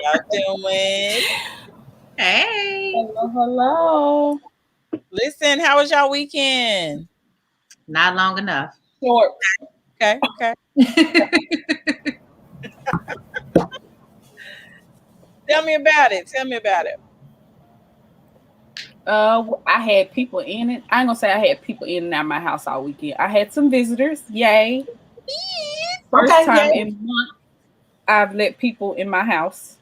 y'all doing? Hey, Hello, hello. Listen, how was y'all weekend? not long enough. Short. Okay, okay. Tell me about it. Tell me about it. I had people in it. I ain't gonna say I had people in and out my house all weekend. I had some visitors. Yay! First Okay, time yeah. in months I've let people in my house,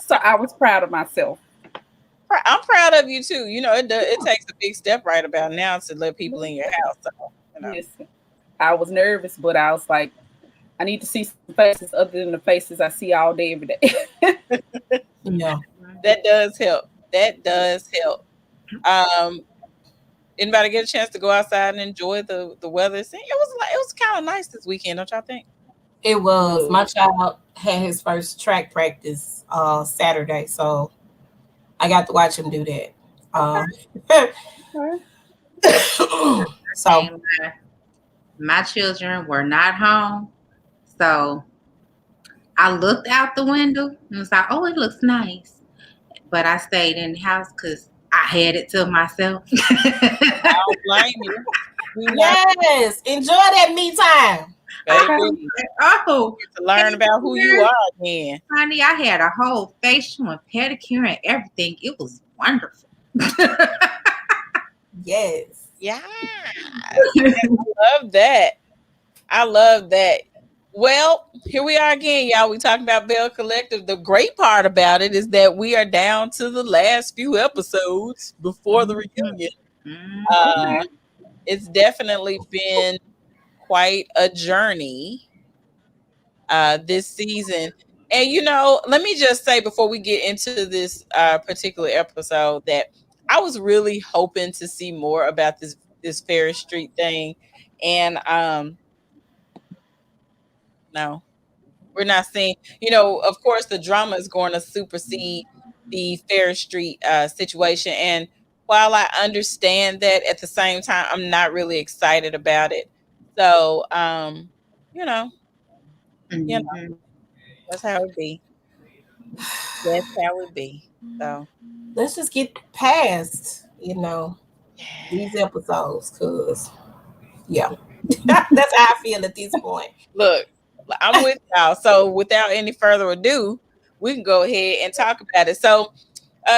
so I was proud of myself. I'm proud of you too. It takes a big step right about now to let people in your house. So, you know, Listen, I was nervous, but I was like, I need to see some faces other than the faces I see all day every day. Yeah. that does help. That does help. Um, Anybody get a chance to go outside and enjoy the weather? See, it was kind of nice this weekend, don't y'all think? It was. My child had his first track practice Saturday, so I got to watch him do that. Okay. Um, Okay. so And my children were not home, so I looked out the window and was like, "Oh, it looks nice," but I stayed in the house because I had it to myself. I don't blame you. We want yes, enjoy that me time. baby Okay. Oh, to learn about who you pedicure, are again. honey, I had a whole facial and pedicure and everything. It was wonderful. Yes. Yeah. Love that. I love that. Well, here we are again, y'all. We talking about Belle Collective. The great part about it is that we are down to the last few episodes before the Mhm. reunion. Mhm. Uh, Okay. it's definitely been quite a journey this season. And let me just say before we get into this particular episode that I was really hoping to see more about this Ferris Street thing, and no, we're not seeing. Of course, the drama is going to supersede the Ferris Street situation, and while I understand that, at the same time, I'm not really excited about it. So, you know, you know, Mhm. that's how it be. That's how it be. So, Let's just get past, yeah. these episodes, cause yeah, that's how I feel at this point. Look, I'm with y'all. So, without any further ado, we can go ahead and talk about it. So,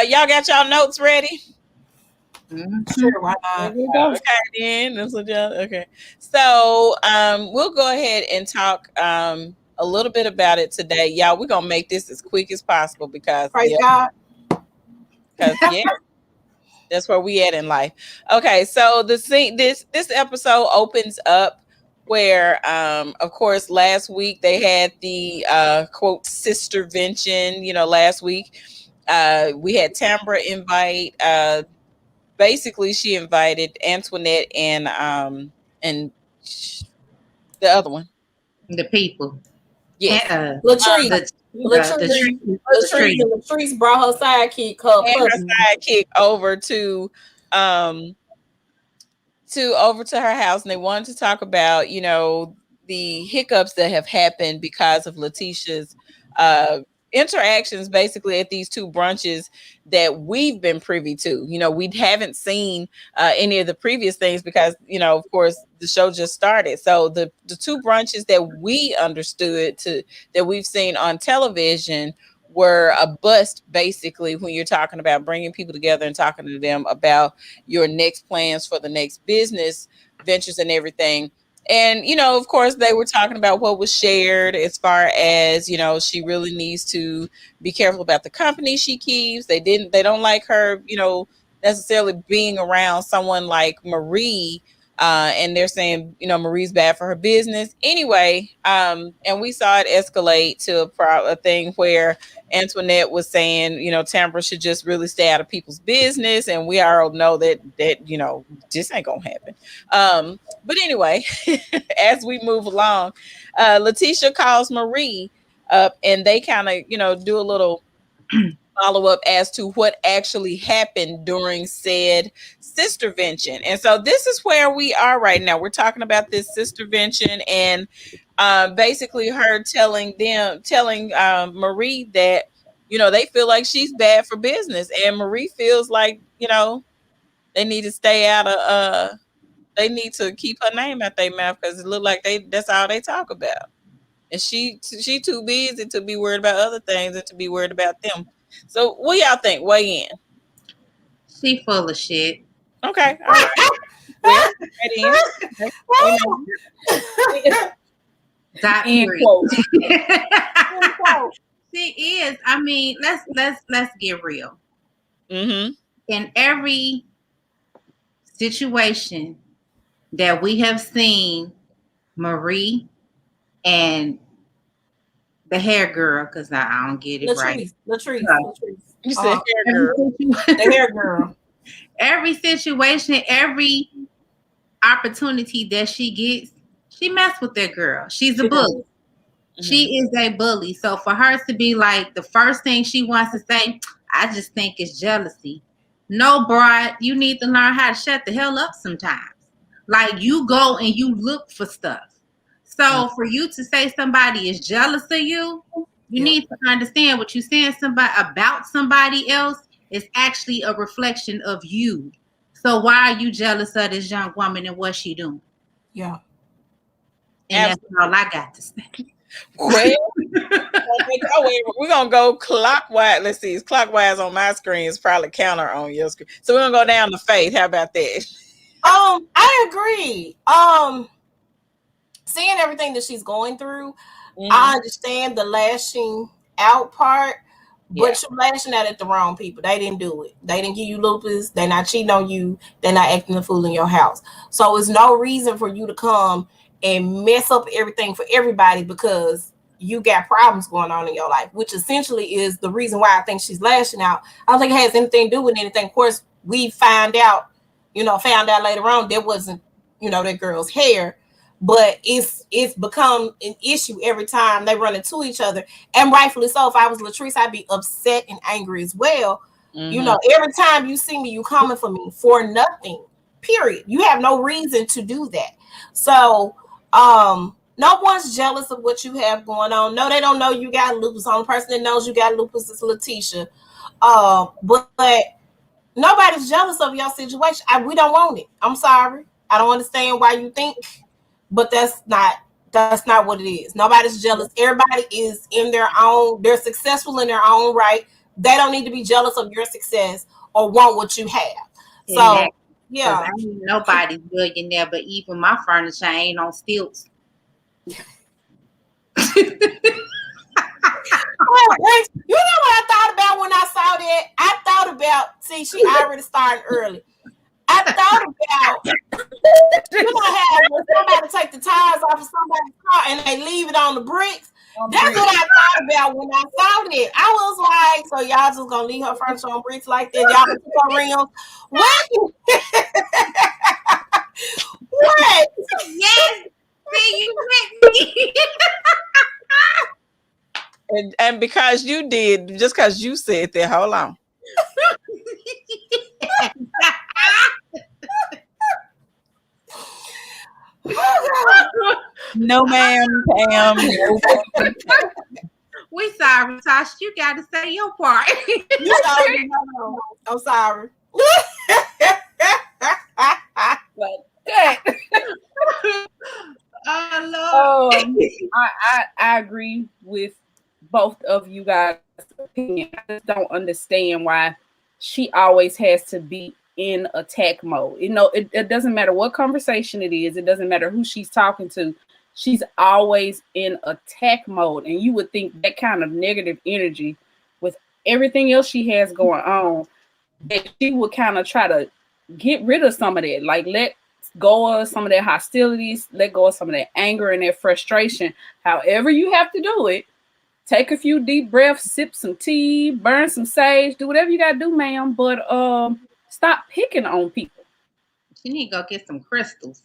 y'all got y'all notes ready? Mhm. Sure, why There not? we go. Okay, then that's what y'all. Okay, so we'll go ahead and talk a little bit about it today, y'all. We're gonna make this as quick as possible because Praise God. yeah, that's where we at in life. Okay, so the scene this episode opens up where of course last week they had the quote sistervention. Last week we had Tambra invite basically she invited Antoinette and the other one. The people. Yes. Latrice, The the Latrice, tree, the Latrice, tree. and Latrice brought her sidekick, her And cousin. her sidekick um over to her house, and they wanted to talk about the hiccups that have happened because of Letitia's uh interactions basically at these two brunches that we've been privy to. We haven't seen any of the previous things because of course the show just started. So the two brunches that we understood to that we've seen on television were a bust basically when you're talking about bringing people together and talking to them about your next plans for the next business ventures and everything. And of course they were talking about what was shared as far as she really needs to be careful about the company she keeps. They don't like her necessarily being around someone like Marie, and they're saying Marie's bad for her business anyway. And we saw it escalate to a thing where Antoinette was saying, Tambra should just really stay out of people's business, and we already know that this ain't gonna happen. But anyway, as we move along, Letitia calls Marie up, and they kind of do a little follow up as to what actually happened during said sistervention. And so this is where we are right now. We're talking about this sistervention, and basically her telling Marie that they feel like she's bad for business, and Marie feels like, they need to stay out of they need to keep her name out their mouth because it look like that's all they talk about. And she too busy to be worried about other things and to be worried about them. So what y'all think? Weigh in. She full of shit. Okay, all right. Well, right in. We know. Dot End period. quote. End quote. She is. I mean, let's get real. Mm-hmm. In every situation that we have seen Marie and the hair girl, because I don't get it right. Latrice. You said hair girl. The hair girl. Every situation, every opportunity that she gets, she mess with that girl. She's a bully. Mm-hmm. She is a bully. So for her to be like the first thing she wants to say, I just think it's jealousy. No, broad, you need to learn how to shut the hell up sometimes. Like you go and you look for stuff. So for you to say somebody is jealous of you, you need to understand what you're saying about somebody else is actually a reflection of you. So why are you jealous of this young woman and what she doing? Yeah. And that's all I got to say. Well, we're gonna go clockwise. Let's see, it's clockwise on my screen. It's probably counter on your screen. So we're gonna go down to Faith. How about that? I agree. Seeing everything that she's going through, I understand the lashing out part, but you're lashing out at the wrong people. They didn't do it. They didn't give you lupus. They're not cheating on you. They're not acting a fool in your house. So it's no reason for you to come and mess up everything for everybody because you got problems going on in your life, which essentially is the reason why I think she's lashing out. I don't think it has anything to do with anything. Of course, we found out later on there wasn't, that girl's hair, but it's become an issue every time they run into each other, and rightfully so. If I was Latrice, I'd be upset and angry as well. Every time you see me, you coming for me for nothing, period. You have no reason to do that. So no one's jealous of what you have going on. No, they don't know you got lupus. The only person that knows you got lupus is Letitia. But nobody's jealous of your situation. We don't want it. I'm sorry. I don't understand why you think, but that's not what it is. Nobody's jealous. Everybody is in their own. They're successful in their own right. They don't need to be jealous of your success or want what you have. So yeah, I mean, nobody's billionaire, but even my furniture ain't on stilts. You know what I thought about when I saw that? I thought about, see, she already started early. I thought about, how when somebody take the tires off of somebody's car and they leave it on the bricks. That's what I thought about when I saw that. I was like, so y'all just gonna leave her furniture on bricks like that? Y'all can put her rims. What? What? Yes. See, you with me. And because you did, just because you said that, hold on. No, ma'am, Pam. We sorry, Tosh. You got to say your part. No. I'm sorry. Oh Lord. I agree with both of you guys' opinion. I just don't understand why she always has to be in attack mode. It doesn't matter what conversation it is. It doesn't matter who she's talking to. She's always in attack mode. And you would think that kind of negative energy with everything else she has going on, that she would kind of try to get rid of some of that. Like, let go of some of that hostilities, let go of some of that anger and that frustration. However you have to do it. Take a few deep breaths, sip some tea, burn some sage, do whatever you gotta do, ma'am. But stop picking on people. You need to go get some crystals.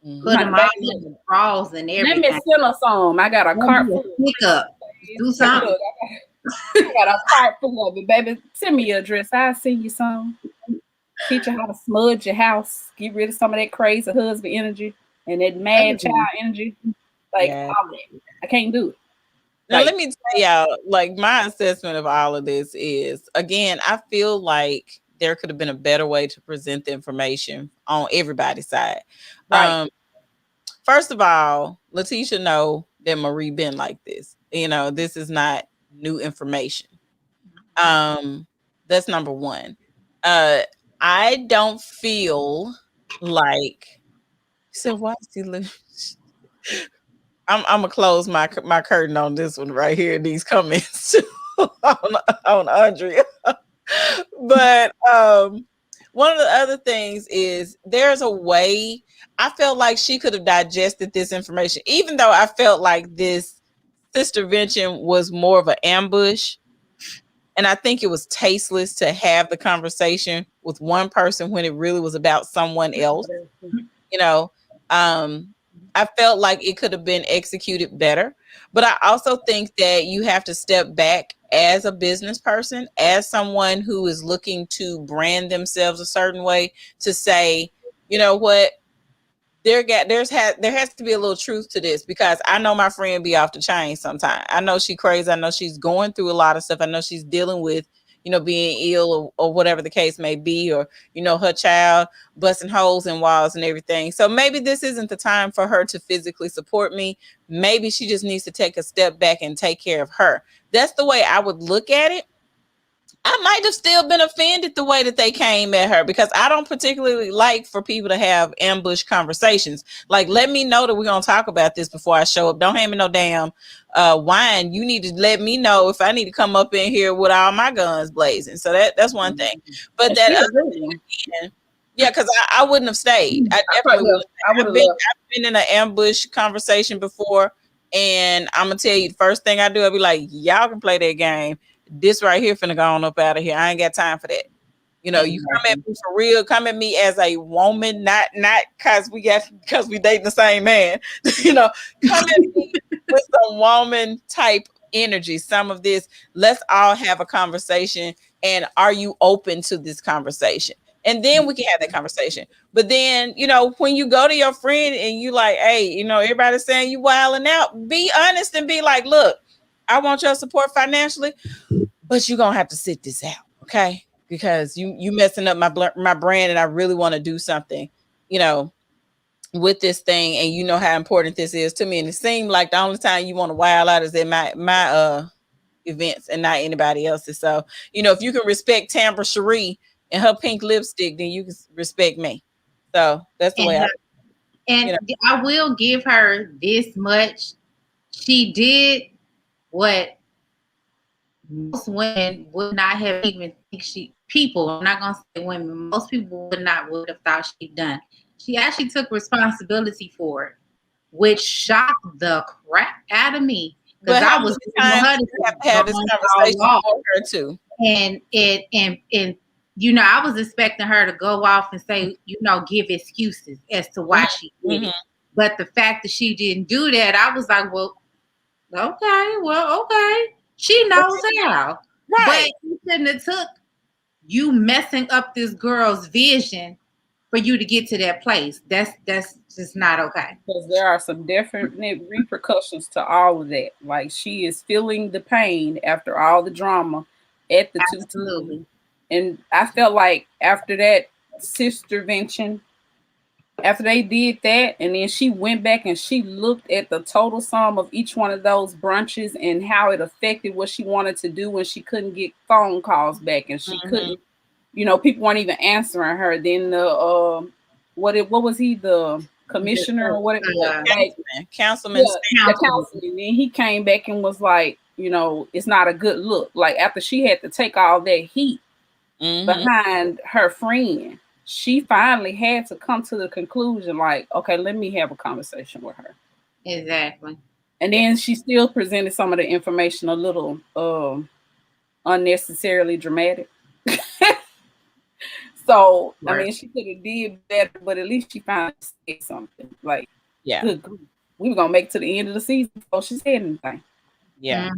Put them all in the drawers and everything. Let me send her some. I got a cart full. Pick up. Do something. I got a cart full of it, baby. Send me your address. I'll send you some. Teach you how to smudge your house. Get rid of some of that crazy husband energy and that mad child energy. Like, all that. I can't do it. Now, let me tell y'all, like, my assessment of all of this is, again, I feel like there could have been a better way to present the information on everybody's side. Right. First of all, Letitia know that Marie been like this. This is not new information. That's number one. I don't feel like. So why is he? I'm gonna close my curtain on this one right here. These comments on Andrea, but one of the other things is there's a way. I felt like she could have digested this information, even though I felt like this sister vention was more of an ambush. And I think it was tasteless to have the conversation with one person when it really was about someone else. You know, I felt like it could have been executed better. But I also think that you have to step back as a business person, as someone who is looking to brand themselves a certain way, to say, you know what, there has to be a little truth to this, because I know my friend be off the chain sometimes. I know she crazy. I know she's going through a lot of stuff. I know she's dealing with, being ill, or whatever the case may be, or, her child busting holes in walls and everything. So maybe this isn't the time for her to physically support me. Maybe she just needs to take a step back and take care of her. That's the way I would look at it. I might have still been offended the way that they came at her, because I don't particularly like for people to have ambush conversations. Like, let me know that we're going to talk about this before I show up. Don't hand me no damn wine. You need to let me know if I need to come up in here with all my guns blazing. So that's one thing. But that other thing again, yeah, because I wouldn't have stayed. I definitely would. I've been in an ambush conversation before, and I'm gonna tell you, the first thing I do, I'll be like, y'all can play that game. This right here finna go on up out of here. I ain't got time for that. You come at me for real. Come at me as a woman, not because we dating the same man. Come at me with some woman type energy. Some of this, let's all have a conversation. And are you open to this conversation? And then we can have that conversation. But then, when you go to your friend and you like, hey, everybody's saying you wilding out, be honest and be like, look, I want your support financially, but you're gonna have to sit this out, okay? Because you messing up my brand, and I really want to do something, with this thing, and you know how important this is to me. And it seemed like the only time you want to wild out is at my events and not anybody else's. So, if you can respect Tambra Cherie and her pink lipstick, then you can respect me. So that's the way I will give her this much. She did what most women would not have even think people, I'm not gonna say women, most people would have thought she'd done. She actually took responsibility for it, which shocked the crap out of me. Because I was have to have this conversation with her too. And I was expecting her to go off and say, give excuses as to why she did it. But the fact that she didn't do that, I was like, well, okay. She knows how. Right. But you shouldn't have took you messing up this girl's vision for you to get to that place. That's just not okay. Because there are some definite repercussions to all of that. Like, she is feeling the pain after all the drama at the Absolutely. And I felt like after that sister vention, after they did that, and then she went back and she looked at the total sum of each one of those brunches and how it affected what she wanted to do when she couldn't get phone calls back, and she couldn't, people weren't even answering her. Then the what was he, the commissioner or whatever, councilman. The councilman. And then he came back and was like, it's not a good look. Like, after she had to take all that heat behind her friend, she finally had to come to the conclusion, like, okay, let me have a conversation with her. Exactly. And then she still presented some of the information a little unnecessarily dramatic. So, right. I mean, she could have did better, but at least she finally said something. Like, good grief, we were going to make it to the end of the season before she said anything. Yeah.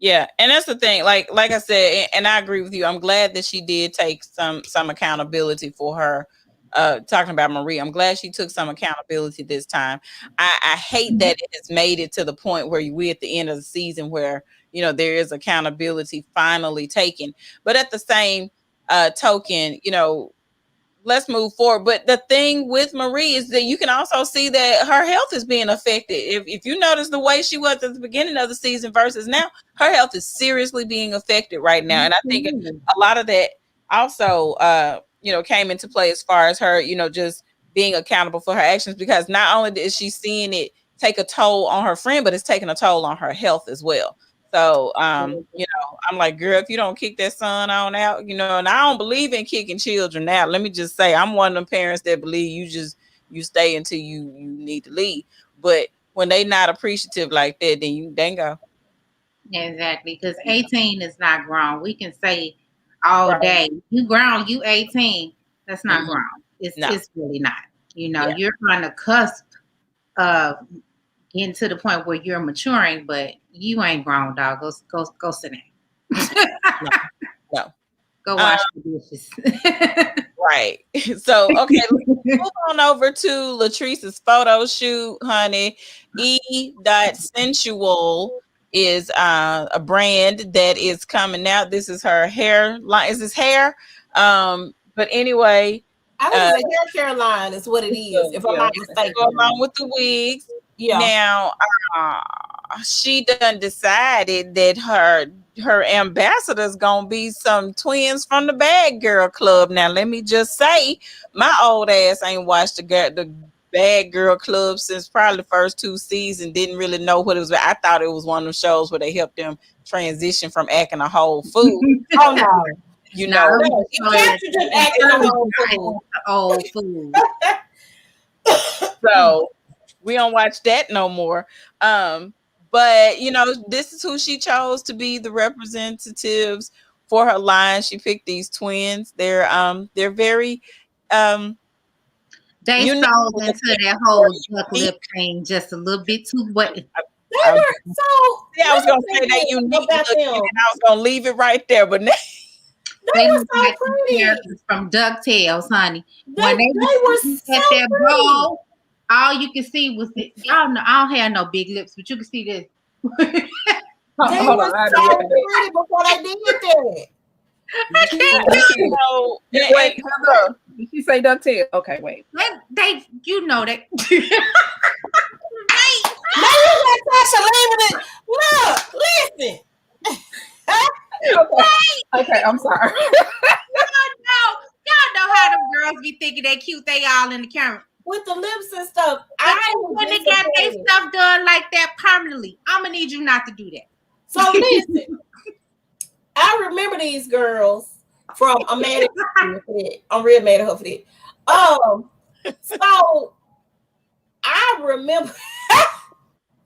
Yeah, and that's the thing. Like I said, and I agree with you. I'm glad that she did take some accountability for her talking about Marie. I'm glad she took some accountability this time. I hate that it has made it to the point where we at the end of the season where there is accountability finally taken. But at the same token, let's move forward. But the thing with Marie is that you can also see that her health is being affected. If you notice the way she was at the beginning of the season versus now, her health is seriously being affected right now. And I think a lot of that also, came into play as far as her, just being accountable for her actions, because not only is she seeing it take a toll on her friend, but it's taking a toll on her health as well. So, I'm like, girl, if you don't kick that son on out, and I don't believe in kicking children out. Let me just say, I'm one of them parents that believe you stay until you need to leave. But when they not appreciative like that, then you go. Exactly, because 18 is not grown. We can say all day, you grown, you 18. That's not grown. It's really not. You're on the cusp of getting to the point where you're maturing, but you ain't grown, dog. Go sit down. No. Go wash the dishes. Right. So, okay, let's move on over to Latrice's photo shoot, honey. Sensual is a brand that is coming out. This is her hair line. Is this hair? But anyway, I think it's a hair care line is what it is, if I'm not mistaken. Along with the wigs. Yeah. Now, she done decided that her ambassador's gonna be some twins from the Bad Girl Club. Now, let me just say, my old ass ain't watched the Bad Girl Club since probably the first 2 seasons. Didn't really know what it was. I thought it was one of the shows where they helped them transition from acting a whole fool. Oh no. You can't just act a whole fool. So we don't watch that no more. But this is who she chose to be the representatives for her line. She picked these twins. They're very they sold into that whole duck lip thing just a little bit too what. I was gonna say that unique looking, and I was gonna leave it right there, but they look like characters from DuckTales, honey. When they were at that ball, all you can see was y'all know I don't have no big lips, but you can see this. They were so pretty before they did that. Wait, did she say DuckTales? Okay, wait. They that. Look, listen. Okay, I'm sorry. Y'all know how them girls be thinking they cute. They all in the camera with the lips and stuff. When they got their stuff done like that permanently, I'm gonna need you not to do that. So listen, I remember these girls from I'm mad at her for that. I'm real mad at her for that. So I remember.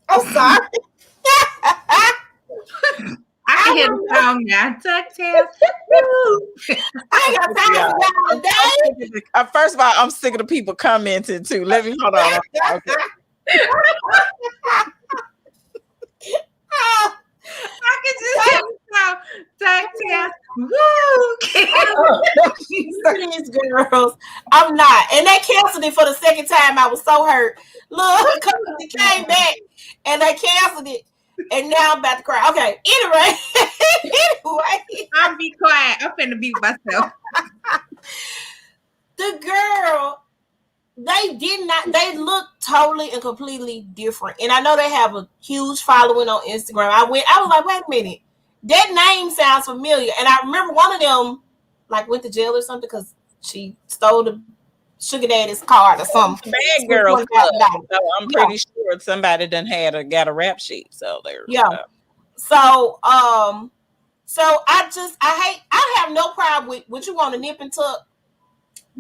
I'm sorry. I can hear the sound now. DuckTales. I ain't got time for that today. First of all, I'm sick of the people commenting too. Let me hold on. Okay. I can just hear the sound. DuckTales. These girls, I'm not, and they canceled it for the second time. I was so hurt. Look, it came back and they canceled it. And now I'm about to cry. Okay. Anyway. I'll be quiet. I'm finna mute myself. The girl, they look totally and completely different. And I know they have a huge following on Instagram. I was like, wait a minute. That name sounds familiar. And I remember one of them went to jail or something because she stole the sugar daddy's card or something. Bad Girl Club. So I'm pretty sure somebody done got a rap sheet. So there. So I have no problem with what you want to nip and tuck.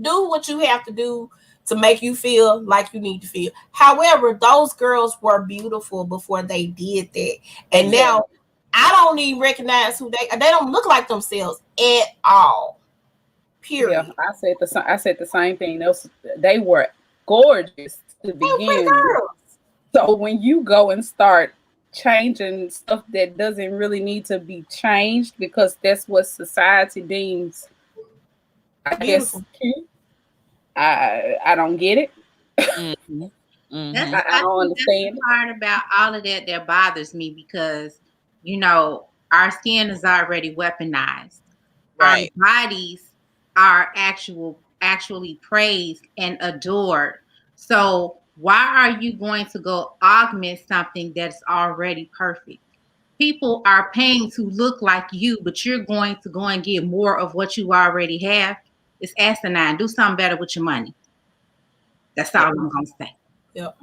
Do what you have to do to make you feel like you need to feel. However, those girls were beautiful before they did that, and now I don't even recognize who they don't look like themselves at all. Period. Yeah, I said the same thing. They were gorgeous to begin with. So when you go and start changing stuff that doesn't really need to be changed because that's what society deems, I guess, cute. I don't get it. Mm-hmm. That's Mm-hmm. I I don't think that's the understand it. part about all of that that bothers me because our skin is already weaponized. Our Right. bodies are actually praised and adored. So why are you going to go augment something that's already perfect? People are paying to look like you, but you're going to go and get more of what you already have. It's asinine. Do something better with your money. That's all Yeah. I'm gonna say. Yep.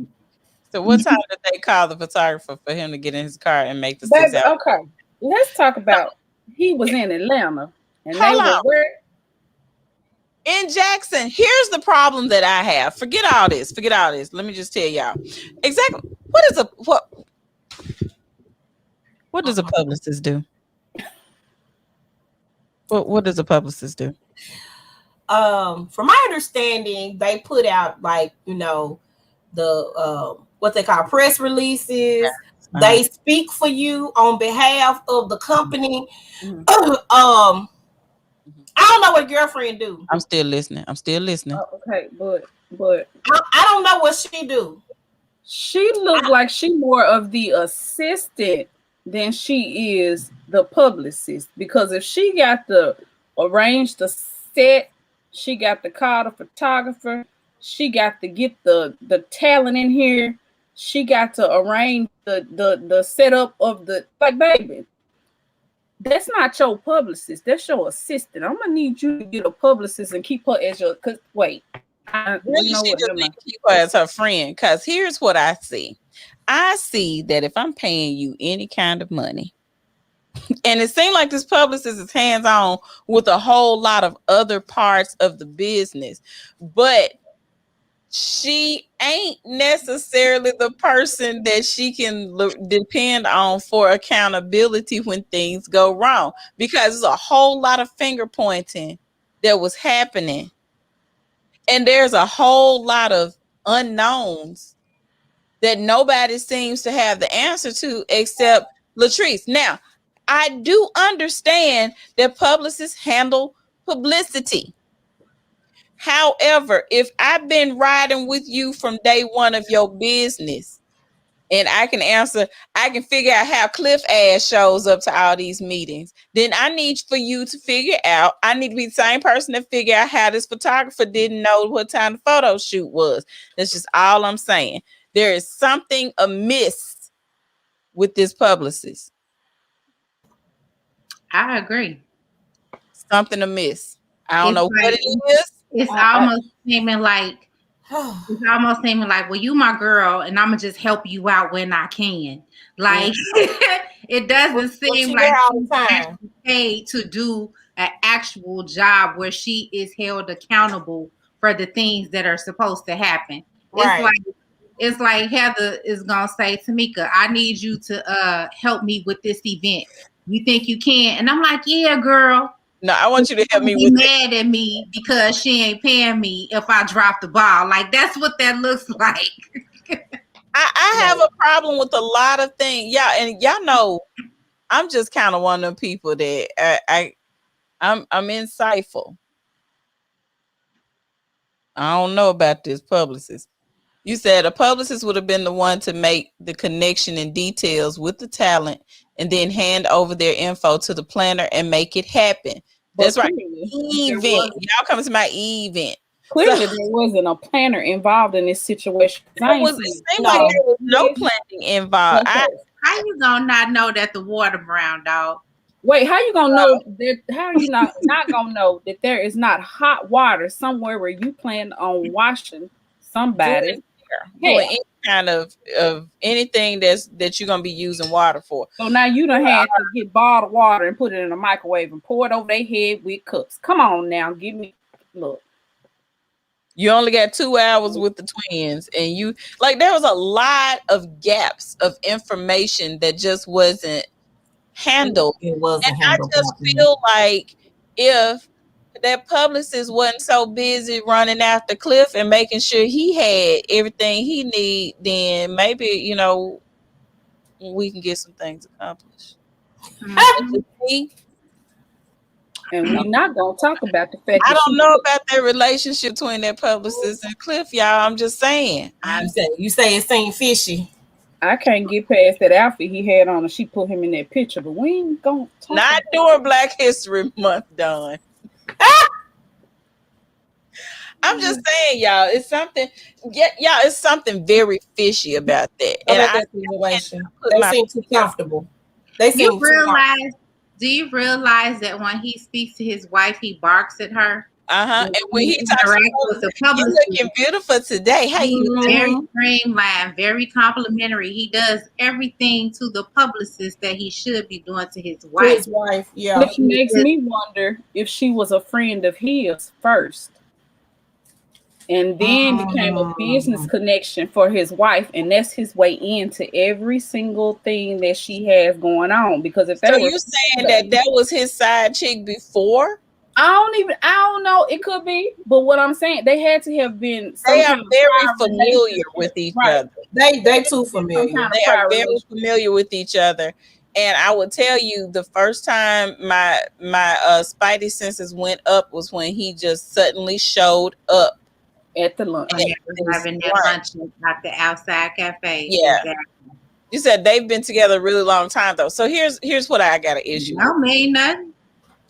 So what time did they call the photographer for him to get in his car and make the six Baby, hour? okay. Let's talk about he was in Atlanta and they Hold were on. where? In Jackson, here's the problem that I have. Forget all this. Forget all this. Let me just tell y'all. Exactly. What does a publicist do? What does a publicist do? From my understanding, they put out like the what they call press releases. Uh-huh. They speak for you on behalf of the company. Mhm. Mhm. I don't know what girlfriend do. I'm still listening. I'm still listening. Okay, but I don't know what she do. she looked like she more of the assistant than she is the publicist. Because if she got to arrange the set, she got to call the photographer, she got to get the talent in here, she got to arrange the setup of the like baby. That's not your publicist. That's your assistant. I'm gonna need you to get a publicist and keep her as your. Cause wait, you Maybe know she what? just Never need mind. to keep her as her friend. Cause here's what I see. I see that if I'm paying you any kind of money, and it seems like this publicist is hands on with a whole lot of other parts of the business, but she ain't necessarily the person that she can depend on for accountability when things go wrong because there's a whole lot of finger pointing that was happening, and there's a whole lot of unknowns that nobody seems to have the answer to except Latrice. Now, I do understand that publicists handle publicity. However, if I've been riding with you from day one of your business, and I can answer, I can figure out how Cliff ass shows up to all these meetings, then I need for you to figure out, I need to be the same person to figure out how this photographer didn't know what time the photo shoot was. That's just all I'm saying. There is something amiss with this publicist. I agree. Something amiss. I don't It's know what like it is. it's I almost seeming like well, you my girl, and I'ma just help you out when I can. Mm, Like it doesn't Well, seem she like there all she's the time. actually paid to do an actual job where she is held accountable for the things that are supposed to happen. It's Right. like it's like Heather is gonna say, Tamika, I need you to help me with this event. You think you can? And I'm like, yeah, girl. No, I want you to help me Be with it. mad at me because she ain't paying me if I drop the ball. Like that's what that looks like. I have Right. a problem with a lot of things. Yeah, and y'all know I'm just kind of one of them people that I'm insightful. I don't know about this publicist. You said a publicist would have been the one to make the connection and details with the talent and then hand over their info to the planner and make it happen. but That's right. clearly there Event. was Y'all coming to my event. So clearly there wasn't a planner involved in this situation because I ain't it seen seemed like No. there was no this. planning involved. Okay. How you gonna not know that the water brown, dog? Wait, how you gonna know that? How are you not gonna know that there is not hot water somewhere where you plan on washing Doing somebody's hair, doing hair? any kind of anything that you're gonna be using water for. So now you done had to get bottled water and put it in a microwave and pour it over their head with cups. Come on now, give me look. You only got 2 hours with the twins, and you like there was a lot of gaps of information that just wasn't handled. It And wasn't I handled just properly. feel like if that publicist wasn't so busy running after Cliff and making sure he had everything he need, then maybe, we can get some things accomplished. That's Mm-hmm. just me. And we're not gonna talk about the fact I that don't know about that relationship between that publicist and Cliff, y'all. I'm just saying. You say it seemed fishy. I can't get past that outfit he had on and she put him in that picture, but we ain't gonna talk Not about during Black History Month, Dawn. I'm just saying, y'all, it's something. Yeah, y'all, it's something very fishy about that, and About I that situation. put They my seem too comfortable. They You seem too comfortable. realize? Do you realize that when he speaks to his wife, he barks at her? And When when he he talks interacts with about the you publicist, looking beautiful today, how you very Mhm. streamlined, very complimentary. He does everything to the publicist that he should be doing to his To wife. his wife, yeah. which makes me wonder if she was a friend of his first and then became a business Mm. connection for his wife, and that's his way into every single thing that she has going on. Because if they so were you saying together, that was his side chick before? I don't know, it could be, but what I'm saying, they had to have been some They are kind of very prior familiar with relationship, each right? other. They They had too to have some familiar. kind of They are prior very relationship. familiar with each other. And I will tell you, the first time my spidey senses went up was when he just suddenly showed up At the When at lunch. they was this having that lunch. lunch at the outside cafe. Yeah, Exactly. you said they've been together a really long time though. So here's what I got an issue with. No mean nothing.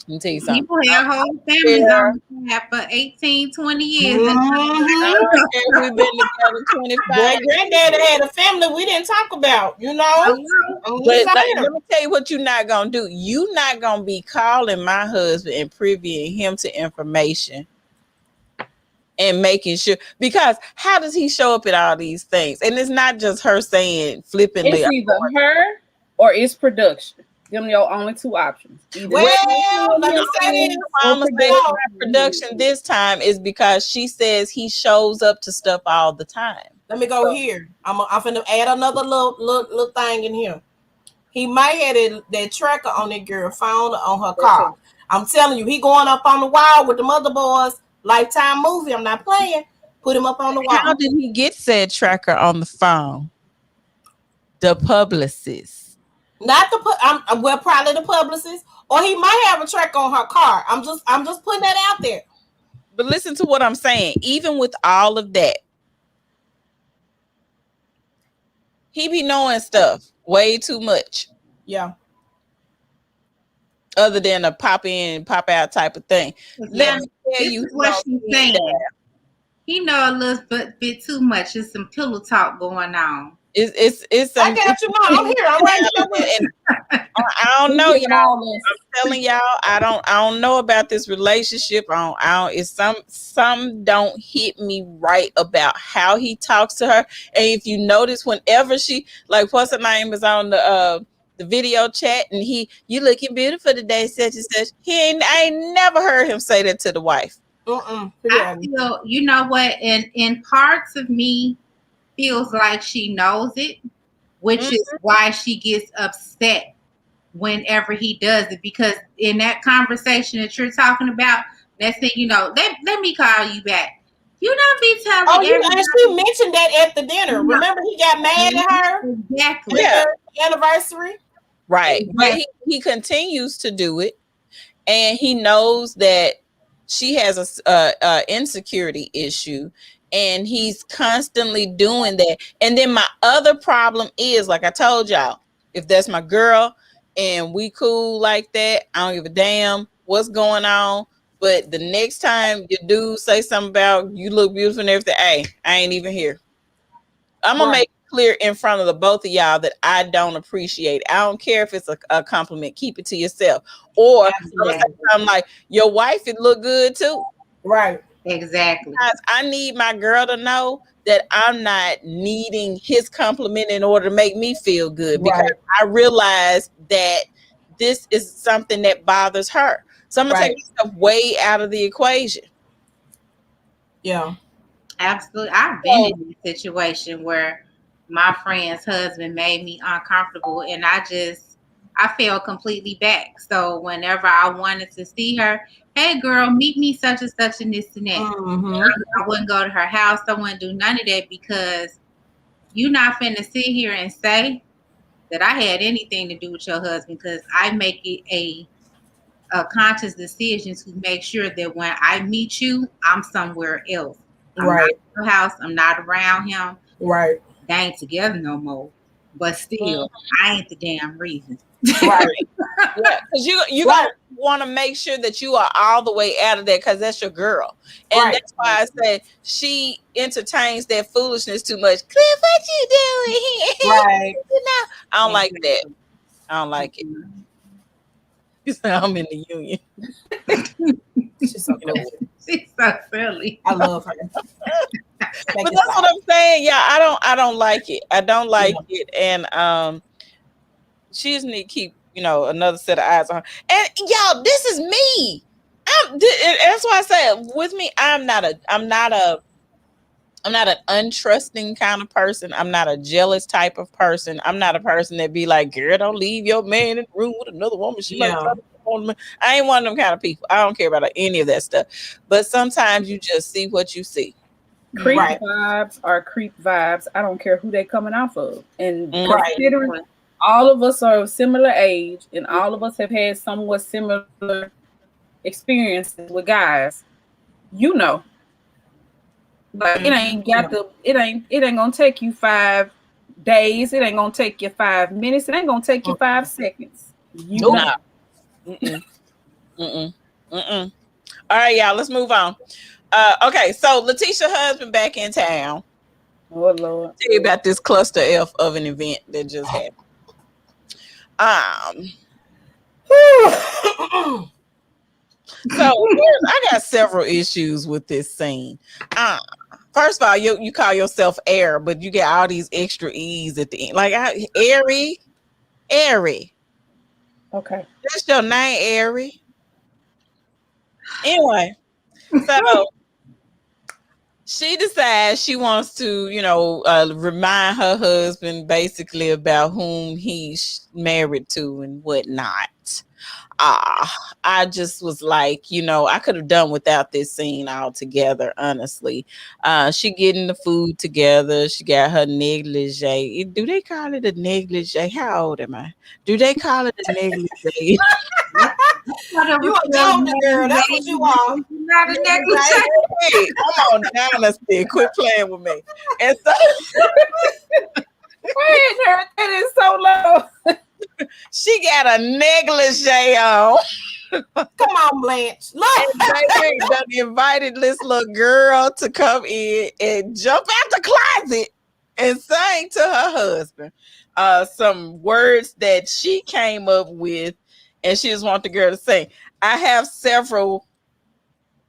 Let me tell you something. People have whole families Care, on the tab for 18, 20 years. And I Hmm. don't care if we've been together 25 Boy, granddaddy had a family we didn't talk about, you know? hello? He's but like, let here. me tell you what you're not gonna do. You not gonna be calling my husband and previewing him to information and making sure, because how does he show up at all these things? And it's not just her saying flippantly. It's either her or it's production. Them your only two options. Either Well, Well, let me say this. why I'm gonna say it's No, not production this time is because she says he shows up to stuff all the time. let me go so here. I'm finna add another little thing in here. He might have that tracker on that girl phone or on her that car. too. I'm telling you, he going up on the wall with the mother boys. Lifetime movie. I'm not playing. Put him up on the How wall. did he get said tracker on the phone? The publicist. Not the put. Well, probably the publicist, or he might have a tracker on her car. I'm just putting that out there. But listen to what I'm saying. Even with all of that, he be knowing stuff way too much. Yeah. Other than a pop in, pop out type of thing. Let Yeah, me tell this you is who what don't she's see it. saying. He know a little bit too much. There's some pillow talk going on. It's I some got you, mom. I'm here. I'm right here with and you. I don't We know, get y'all. all this. I'm telling y'all, I don't know about this relationship. I don't it's some don't hit me right about how he talks to her. And if you notice, whenever she, like, what's her name is on the video chat, and you looking beautiful today, such and such. I ain't never heard him say that to the wife. I Yeah. feel, you know what, and in parts of me feels like she knows it, which Mm, is why she gets upset whenever he does it. Because in that conversation that you're talking about, let's say, let me call you back. You don't be Oh, telling and everybody. she mentioned that at the dinner. Remember, he got mad at her at Exactly. yeah, their anniversary. right. But Exactly. he continues to do it, and he knows that she has a insecurity issue, and he's constantly doing that. And then my other problem is, like I told y'all, if that's my girl and we cool like that, I don't give a damn what's going on. But the next time your dude say something about you look beautiful and everything, hey, I ain't even here. I'm gonna Right. make it clear in front of the both of y'all that I don't appreciate it. I don't care if it's a compliment. Keep it to yourself. Or I'm gonna say Absolutely. something like, "Your wife, it look good too." Right. Exactly. Guys, I need my girl to know that I'm not needing his compliment in order to make me feel good, because Right. I realize that this is something that bothers her. So I'm gonna take Right. myself way out of the equation. Yeah. Absolutely. I've been So in a situation where my friend's husband made me uncomfortable and I fell completely back. So whenever I wanted to see her, hey girl, meet me such and such and this and that. Mm-hmm. I wouldn't go to her house. I wouldn't do none of that because you're not finna sit here and say that I had anything to do with your husband because I make it a a conscious decision to make sure that when I meet you, I'm somewhere else. I'm not Right. at your house. I'm not around him. Right. They ain't together no more. But still, I ain't the damn reason. Right. Yeah, because you Right. gonna want to make sure that you are all the way out of there because that's your girl, and Right. that's why I said she entertains that foolishness too much. Cliff, what you doing? Right. No, I don't like that. Exactly. I don't like it. You say I'm in the union. She's so You know, crazy. She's so silly. I love her. but that's what I'm saying. Yeah, I don't like it. I don't like it, and she just need to keep another set of eyes on her. And y'all, this is me. That's why I said with me, I'm not an untrusting kind of person. I'm not a jealous type of person. I'm not a person that be like, girl, don't leave your man in the room with another woman. She might try to come on me. I ain't one of them kind of people. I don't care about any of that stuff. But sometimes you just see what you see. Creep vibes are creep vibes. I don't care who they coming off of. And considering all of us are of similar age and all of us have had somewhat similar experiences with guys, Like it ain't gonna take you 5 days. It ain't gonna take you 5 minutes. It ain't gonna take you 5 seconds. Nah. Mm-mm. All right, y'all. Let's move on. Okay, so Letitia's husband back in town. Oh Lord. Tell you about this cluster F of an event that just happened. So I got several issues with this scene. First of all, you call yourself Air, but you get all these extra E's at the end. Like Airy. Okay. That's your name, Airy. Anyway, so she decides she wants to, remind her husband basically about whom he's married to and whatnot. I just was like, I could have done without this scene altogether, honestly. She getting the food together. She got her negligee. Do they call it a negligee? How old am I? Do they call it a negligee? You a older girl. That's what you are. Not a negligee. Hey, come on, dynasty. Quit playing with me. And so that is so low. she got a negligee on. Come on, Blanche. Look, baby done invited this little girl to come in and jump out the closet and sing to her husband some words that she came up with, and she just want the girl to sing. I have several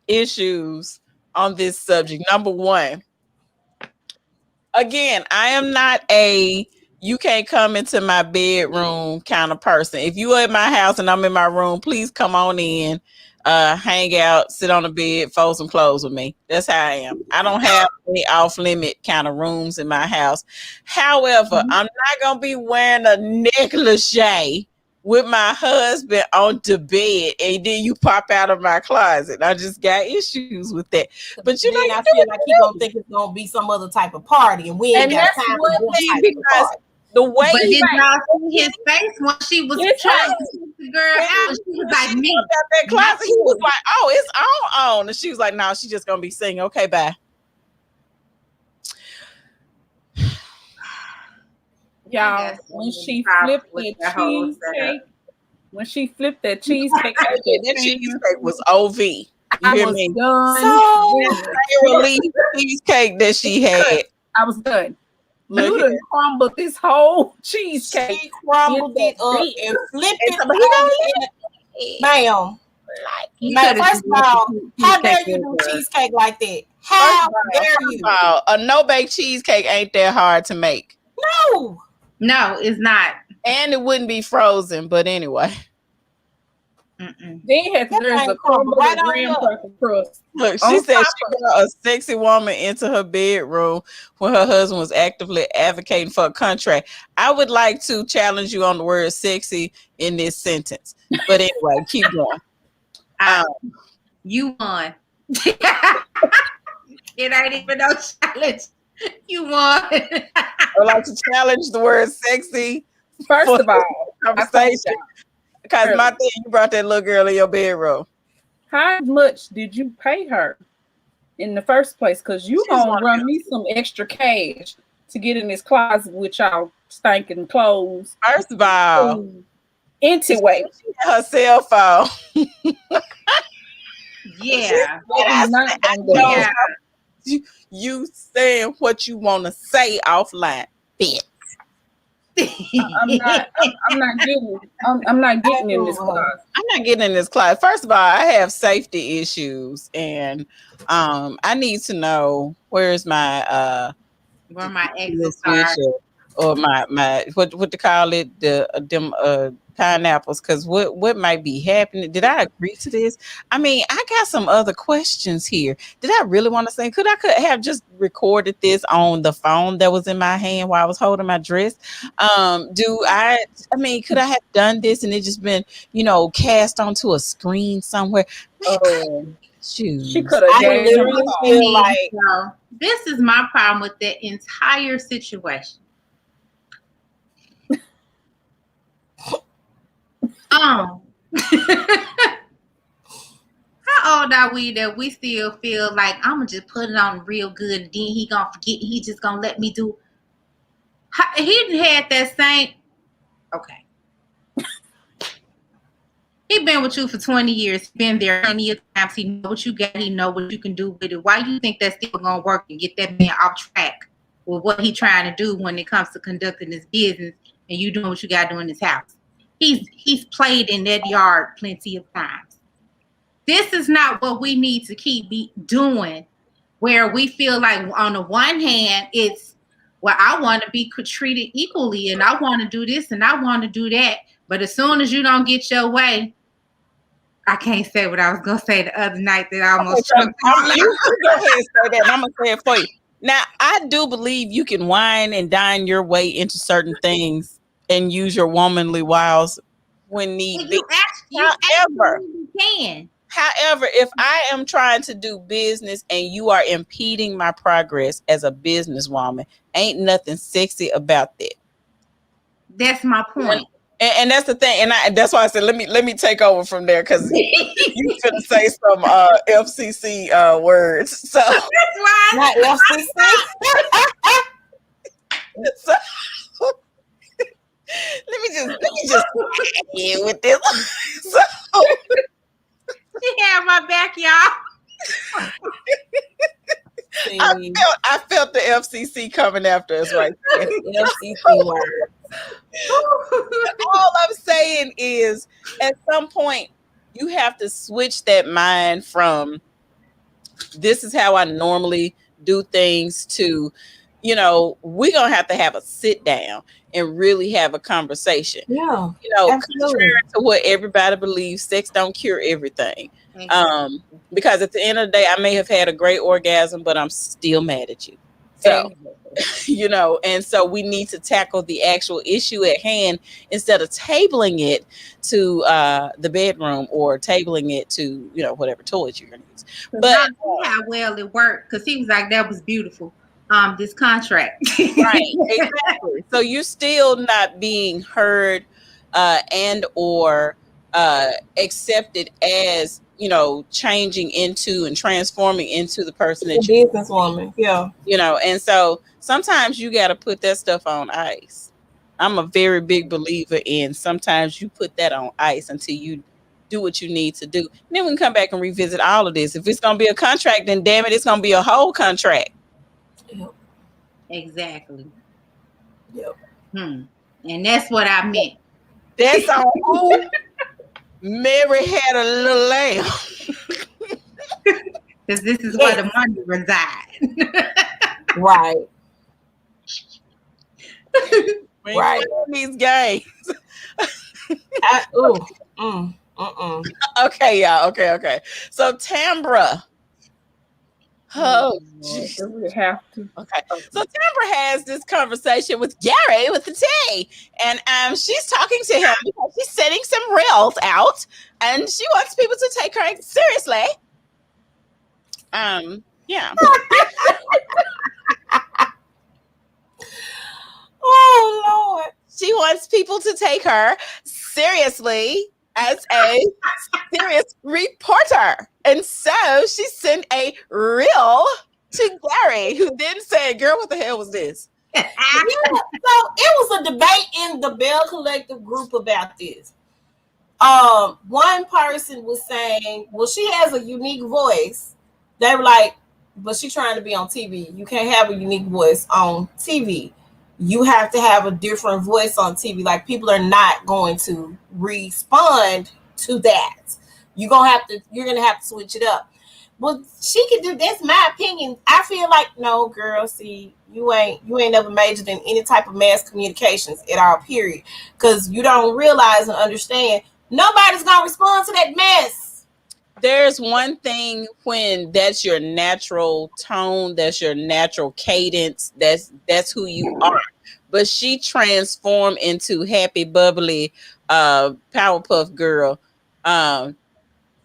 issues on this subject. Number one, again, I am not a you can't come into my bedroom kind of person. If you are at my house and I'm in my room, please come on in, hang out, sit on the bed, fold some clothes with me. That's how I am. I don't have any off limit kind of rooms in my house. However, I'm not gonna be wearing a negligee with my husband on the bed and then you pop out of my closet. I just got issues with that. But then I feel like he gonna think it's gonna be some other type of party, and we ain't got time for this type of party. The way but did y'all see his face when she was trying to take the girl out? She was like, me. That closet, he was like, oh, it's on. And she was like, no, she's just going to be singing. Okay, bye. Y'all, when she flipped that cheesecake, that cheesecake was OV. You hear me? Done. Relief cheesecake that she had. I was done. You done crumbled this whole cheesecake. She crumbled it up and flipped it. Ma'am. First of all, how dare you do cheesecake like that? How dare you? A no-bake cheesecake ain't that hard to make. No, it's not. And it wouldn't be frozen, but anyway. They had to there's a crumble right on crust. Look, she said she brought a sexy woman into her bedroom when her husband was actively advocating for a contract. I would like to challenge you on the word sexy in this sentence. But anyway, keep going. You won. It ain't even no challenge. You won. I would like to challenge the word sexy. First of all, conversation. Because my thing, you brought that little girl in your bedroom. How much did you pay her in the first place? Because you gonna run me some extra cash to get in this closet with y'all stinking clothes. First of all, anyway, her cell phone. Yeah. Yeah. You saying what you want to say offline, bitch. I'm not getting in this class. I'm not getting in this class. First of all, I have safety issues, and I need to know where's my where my exits are, or my what to call it, the them pineapples, because what might be happening. Did I agree to this? I mean, I got some other questions here. Did I really want to say, could have just recorded this on the phone that was in my hand while I was holding my dress? I mean, could I have done this and it just been, cast onto a screen somewhere? She could have. I literally feel like this is my problem with the entire situation. How old are we that we still feel like I'm gonna just put it on real good and then he gonna forget, he just gonna let me do? He had that same. Okay. He been with you for 20 years. Been there plenty of times. He know what you got. He know what you can do with it. Why you think that's still gonna work and get that man off track with what he trying to do when it comes to conducting his business and you doing what you got to do in his house? He's played in that yard plenty of times. This is not what we need to keep doing, where we feel like on the one hand it's, well, I want to be treated equally and I want to do this and I want to do that, but as soon as you don't get your way, I can't say what I was gonna say the other night that I almost choked. You go ahead and say that, and I'm gonna say it for you. Now, I do believe you can wine and dine your way into certain things and use your womanly wiles when need be. You can. However, if I am trying to do business and you are impeding my progress as a businesswoman, ain't nothing sexy about that. That's my point. And that's the thing, and that's why I said let me take over from there, because you could say some FCC words. So that's why not FCC. So, let me just in with this. So she had my back, y'all. I felt the FCC coming after us right there. FCC word. All I'm saying is, at some point, you have to switch that mind from this is how I normally do things to, we're going to have a sit down and really have a conversation. Yeah. Contrary to what everybody believes, sex don't cure everything. Because at the end of the day, I may have had a great orgasm, but I'm still mad at you. So, and so we need to tackle the actual issue at hand instead of tabling it to the bedroom or tabling it to, whatever toilet you're going to use. But how well it worked, because he was like, that was beautiful. This contract. Right, exactly. So you're still not being heard and or accepted as, changing into and transforming into the person that you're businesswoman. Yeah. And so sometimes you got to put that stuff on ice. I'm a very big believer in sometimes you put that on ice until you do what you need to do. And then we can come back and revisit all of this. If it's going to be a contract, then damn it, it's going to be a whole contract. Yep. Exactly. Yep. And that's what I meant. That's on who? Mary had a little lamb. Because this is where the money resides. Right. Right. These games. Okay, y'all. Okay. So Tambra. Oh, we have to. Okay. So Tambra has this conversation with Gary with the T, and she's talking to him because she's sending some reels out, and she wants people to take her seriously. Yeah. Oh Lord. She wants people to take her seriously as a serious reporter. And so she sent a reel to Gary, who then said, girl, what the hell was this? Yeah, so it was a debate in the Belle Collective group about this. One person was saying, well, she has a unique voice. They were like, but she's trying to be on TV. You can't have a unique voice on TV. You have to have a different voice on TV. Like, people are not going to respond to that. You're gonna have to switch it up. Well, she could do. That's my opinion. I feel like, no, girl. See, you ain't never majored in any type of mass communications at all. Period. Because you don't realize and understand. Nobody's gonna respond to that mess. There's one thing when that's your natural tone, that's your natural cadence, that's who you are. But she transformed into happy, bubbly, Powerpuff Girl.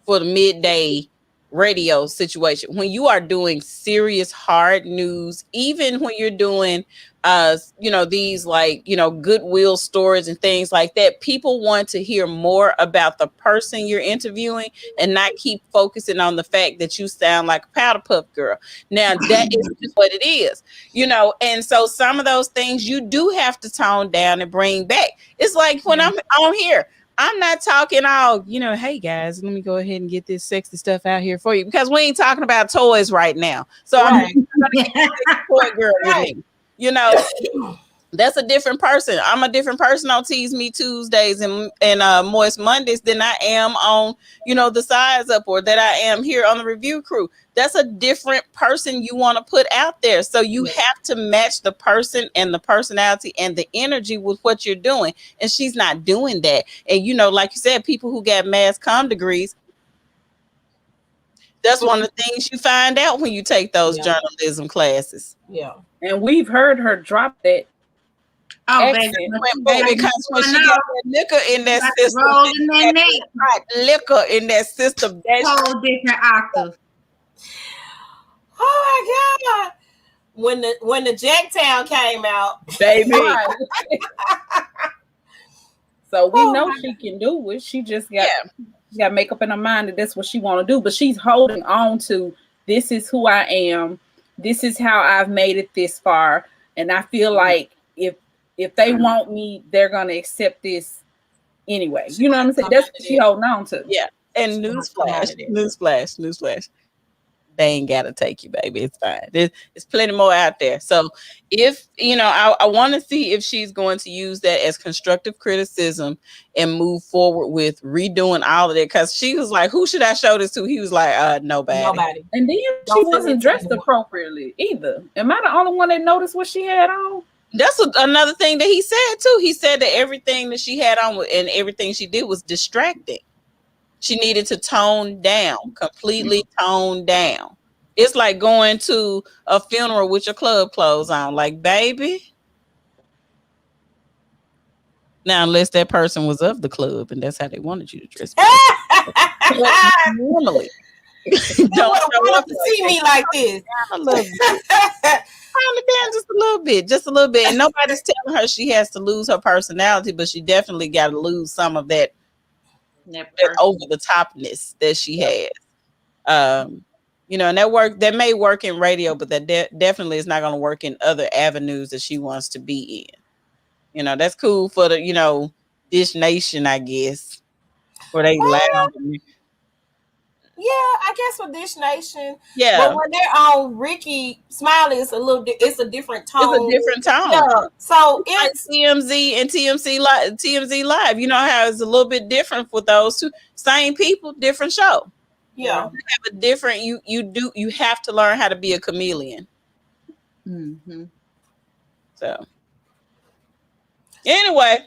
For the midday radio situation. When you are doing serious hard news, even when you're doing these like, goodwill stories and things like that, people want to hear more about the person you're interviewing and not keep focusing on the fact that you sound like a powder puff girl. Now that is just what it is, and so some of those things you do have to tone down and bring back. It's like when I'm on here, I'm not talking all, hey guys, let me go ahead and get this sexy stuff out here for you, because we ain't talking about toys right now. So right. I'm gonna get this toy girl with me. That's a different person. I'm a different person on Tease Me Tuesdays and Moist Mondays than I am on, the Size Up, or that I am here on the review crew. That's a different person you want to put out there. So you have to match the person and the personality and the energy with what you're doing. And she's not doing that. And, like you said, people who got mass comm degrees, that's one of the things you find out when you take those journalism classes. Yeah. And we've heard her drop that. Oh, baby, because when she got that liquor in that system, liquor in that system, that's whole different octave. Oh my God. When the Jacktown came out, baby. So we know she can do it. She just got makeup in her mind that that's what she want to do. But she's holding on to, this is who I am. This is how I've made it this far. And I feel like if they want me, they're gonna accept this anyway. You know what I'm saying? That's what she holding on to. Yeah. And newsflash. They ain't gotta take you, baby. It's fine. There's plenty more out there. So if I want to see if she's going to use that as constructive criticism and move forward with redoing all of that. Because she was like, "Who should I show this to?" He was like, "Nobody." And then she wasn't dressed appropriately either. Am I the only one that noticed what she had on? That's another thing that he said too. He said that everything that she had on and everything she did was distracting. She needed to tone down, completely tone down. It's like going to a funeral with your club clothes on. Like, baby. Now, unless that person was of the club and that's how they wanted you to dress. Normally. Don't want to see me like this. I love it. Just a little bit. And nobody's telling her she has to lose her personality, but she definitely got to lose some of that over the topness that she has. And that may work in radio, but that definitely is not going to work in other avenues that she wants to be in. That's cool for the Dish Nation, I guess, where they loud. Yeah, I guess for Dish Nation. Yeah. But when they're on Ricky Smiley, it's a different tone. It's a different tone. Yeah. So it's like TMZ and TMZ Live. You know how it's a little bit different for those two. Same people, different show. Yeah. You have a different you have to learn how to be a chameleon. Mm-hmm. So anyway.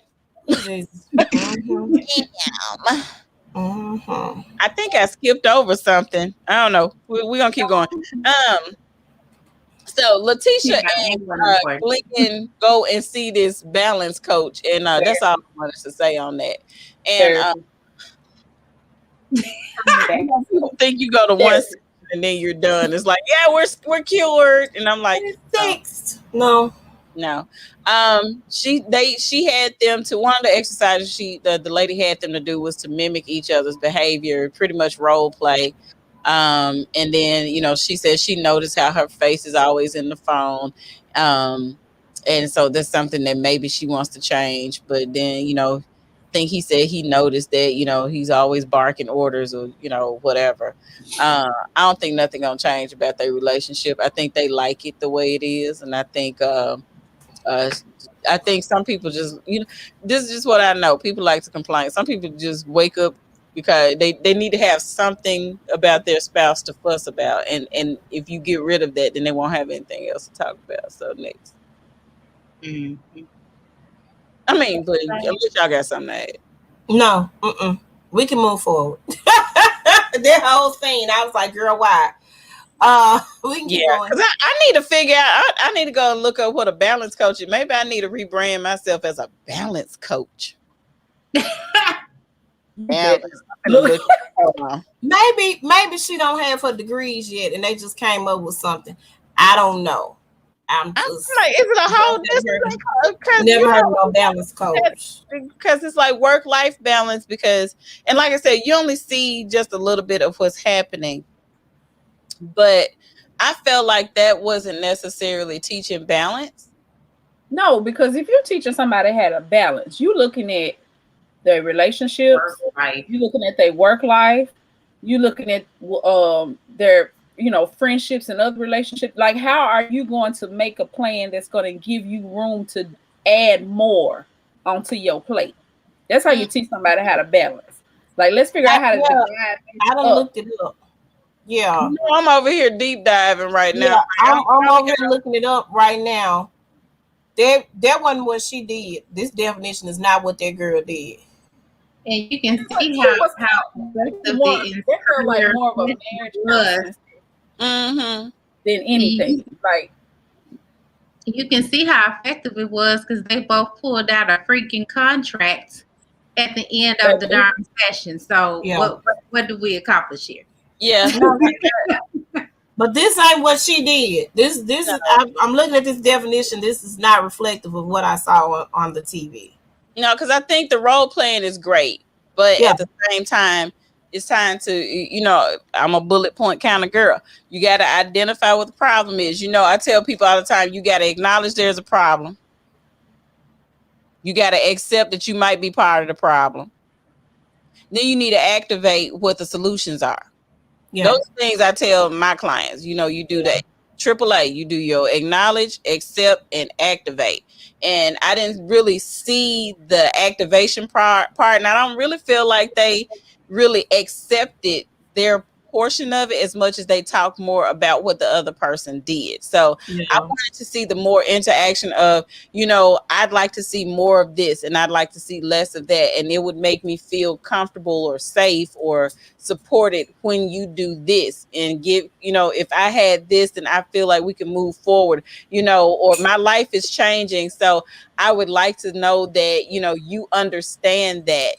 I think I skipped over something. I don't know. We're gonna keep going. So Letitia and Glenn go and see this balance coach, and that's all I wanted to say on that. And people think you go to one session and then you're done. It's like, yeah, we're cured, and I'm like, fixed. No. No. She had them to one of the exercises the lady had them to do was to mimic each other's behavior, pretty much role play. And then, she said she noticed how her face is always in the phone. Um, and so that's something that maybe she wants to change. But then, I think he said he noticed that, he's always barking orders or, whatever. I don't think nothing gonna change about their relationship. I think they like it the way it is, and uh, I think some people just, this is just what I know. People like to complain. Some people just wake up because they need to have something about their spouse to fuss about, and if you get rid of that, then they won't have anything else to talk about. So next, Mm-hmm. I mean, but unless y'all got something to add. No, we can move forward. That whole thing, I was like, girl, why? We can keep Yeah, going. because I need to figure out. I need to go and look up what a balance coach is. Maybe I need to rebrand myself as a balance coach. Balance. I'm gonna Look, look. Hold on. Maybe she don't have her degrees yet, and they just came up with something. I don't know. I'm I'm just like, is it a whole discipline? Because never heard of no balance coach. because it's like work life balance. Because and like I said, you only see just a little bit of what's happening, but I felt like that wasn't necessarily teaching balance. no, because if you're teaching somebody how to balance, you looking at their Work relationships, life. you looking at their work life, you looking at their friendships and other relationships. Like, how are you going to make a plan that's going to give you room to add more onto your plate? That's how you Mm, teach somebody how to balance. Like, let's figure out how to Yeah, divide things I done up. looked it up. Yeah, I'm over here deep diving right now. yeah, Like, I'm over here looking it up right now. That wasn't what she did. This definition is not what that girl did. And you can But see she was how more, effective it in they felt like earlier more of a relationship marriage was. counseling mm-hmm. than anything. And Like, you can see how effective it was because they both pulled out a freaking contract at the end of the baby, darn session. So Yeah, what do we accomplish here? Yeah. no, but this ain't what she did. This is I'm looking at this definition. This is not reflective of what I saw on the TV. Because I think the role playing is great, but Yeah, at the same time, it's time to, I'm a bullet point kind of girl. You got to identify what the problem is. I tell people all the time, you got to acknowledge there's a problem. You got to accept that you might be part of the problem. Then you need to activate what the solutions are. yeah, Those things I tell my clients, you do yeah, that. AAA, you do your acknowledge, accept, and activate. And I didn't really see the activation part, and I don't really feel like they really accepted their portion of it as much as they talk more about what the other person did. So I yeah, wanted to see the more interaction of, I'd like to see more of this and I'd like to see less of that. And it would make me feel comfortable or safe or supported when you do this and give, if I had this, then I feel like we can move forward, or my life is changing. So I would like to know that, you understand that,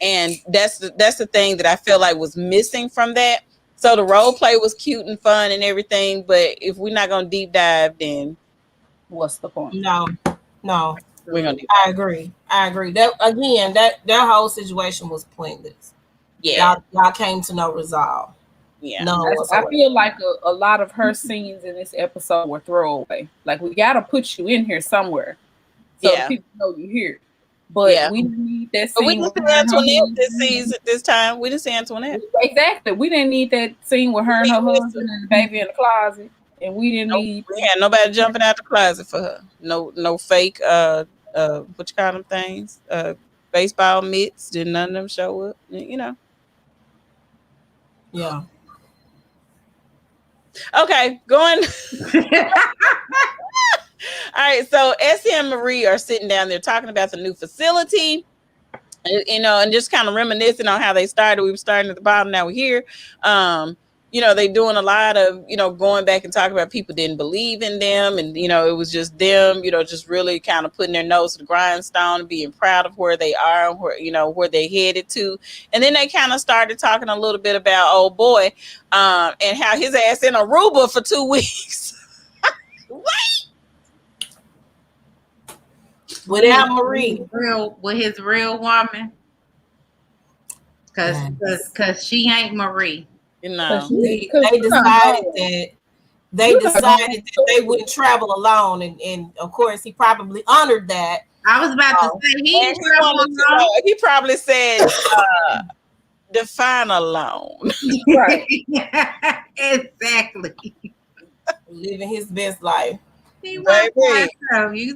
and that's the thing that I feel like was missing from that. So the role play was cute and fun and everything, but if we're not gonna deep dive, then what's the point? no, no. we're gonna deep I dive. agree. I agree. That again, that whole situation was pointless. Yeah, Y'all came to no resolve. yeah, None I whatsoever. feel like a lot of her scenes in this episode were throwaway. Like, we got to put you in here somewhere so the yeah, people know you're here. But yeah. we didn't need that But we scene didn't with see her and her Antoinette this husband. season, this time. We didn't see Antoinette. Exactly. We didn't need that scene with her and her We missed her. husband and the baby in the closet. And we didn't Nope. need. We had nobody jumping out the closet for her. No fake what you call them things? Baseball mitts. Did none of them show up? Yeah. Okay, going. All right, so Essie and Marie are sitting down there talking about the new facility. And just kind of reminiscing on how they started. We were starting at the bottom, now we're here. They doing a lot of, going back and talking about people didn't believe in them, and it was just them, just really kind of putting their nose to the grindstone and being proud of where they are and where they headed to. And then they kind of started talking a little bit about old boy, and how his ass in Aruba for 2 weeks. What? without Marie, with his real woman, cause she ain't Marie. You know, they decided that they wouldn't travel alone, and of course he probably honored that. I was about to say he probably said define alone. Right. Exactly. Living his best life. He he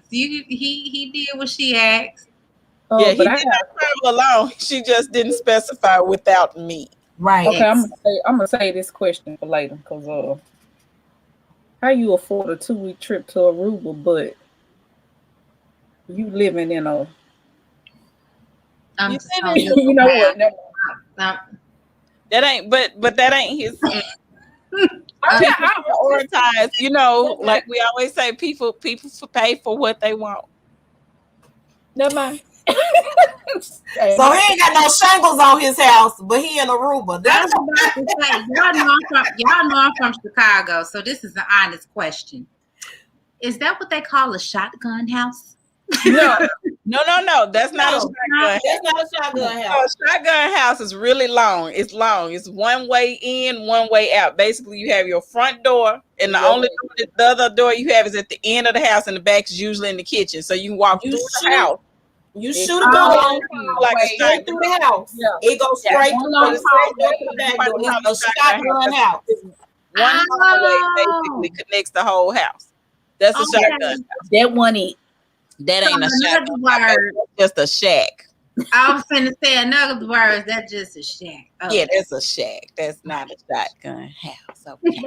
did what she asked. Yeah, he did not travel alone. She just didn't specify without me. Right. Okay, I'm gonna say this question for later, because how you afford a 2-week trip to Aruba, but you living in a you know what? That ain't but that ain't his prioritize, you know, like we always say, people pay for what they want. Never mind. So he ain't got no shingles on his house, but he in Aruba. I was about to say, y'all know I'm from Chicago, so this is an honest question. Is that what they call a shotgun house? No. That's not a shotgun. That's not a shotgun house. A shotgun house is really long. It's long. It's one way in, one way out. Basically, you have your front door, and the other door you have is at the end of the house, and the back is usually in the kitchen. So you can walk through the house. You shoot a gun like straight through the house. Yeah. It goes straight through the back door. It's a shotgun house. One hallway basically connects the whole house. That's a shotgun house. That one is. That ain't a shotgun. That's just a shack. I was finna say another word. That's just a shack. Okay. Yeah, that's a shack. That's not a shotgun house. Okay.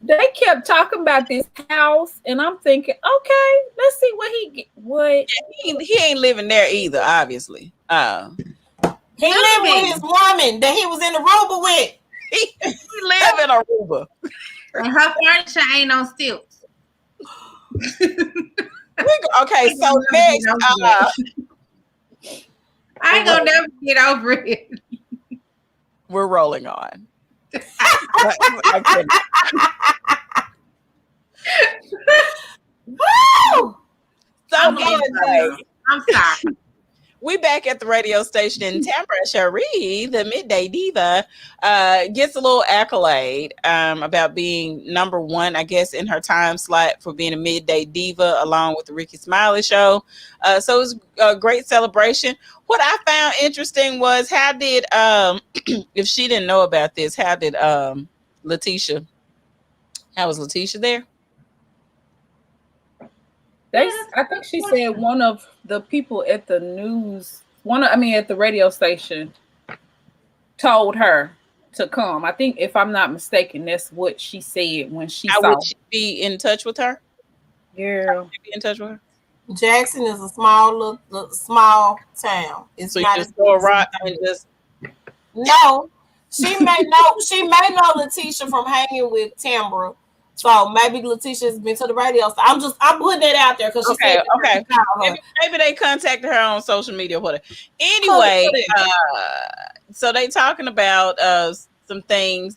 They kept talking about this house, and I'm thinking, okay, let's see what. Yeah, he ain't living there either, obviously. He lived with his woman that he was in Aruba with. He live in Aruba. And her furniture ain't on stilts. Okay, so next, I ain't gonna never get over it. We're rolling on. Woo! So I'm sorry. We back at the radio station, and Tamara Cherie, the midday diva, gets a little accolade about being number one, I guess, in her time slot for being a midday diva, along with the Ricky Smiley show. So it was a great celebration. What I found interesting was how did, if she didn't know about this, how did Letitia? How was Letitia there? I think she said one of the people at the at the radio station told her to come. I think, if I'm not mistaken, that's what she said when she saw. Would she be in touch with her? Girl, be in touch with her. Jackson is a small town. It's so not you just throw a rock and just. No, she may know Letitia from hanging with Tambra. So maybe Letitia's been to the radio. So I'm putting that out there because she said okay. Maybe they contacted her on social media or whatever. Anyway, so they talking about some things.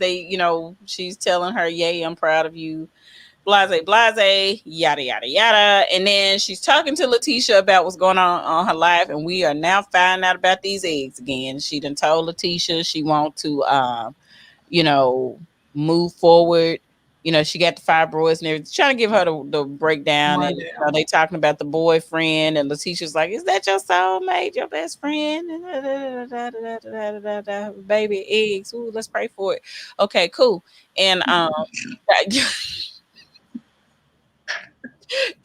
She's telling her, "Yay, I'm proud of you." Blase, yada yada yada. And then she's talking to Letitia about what's going on her life, and we are now finding out about these eggs again. She done told Letitia she want to move forward. She got the fibroids and everything. Trying to give her the breakdown. And they talking about the boyfriend, and Letitia's like, "Is that your soulmate, your best friend?" Baby eggs. Ooh, let's pray for it. Okay, cool. And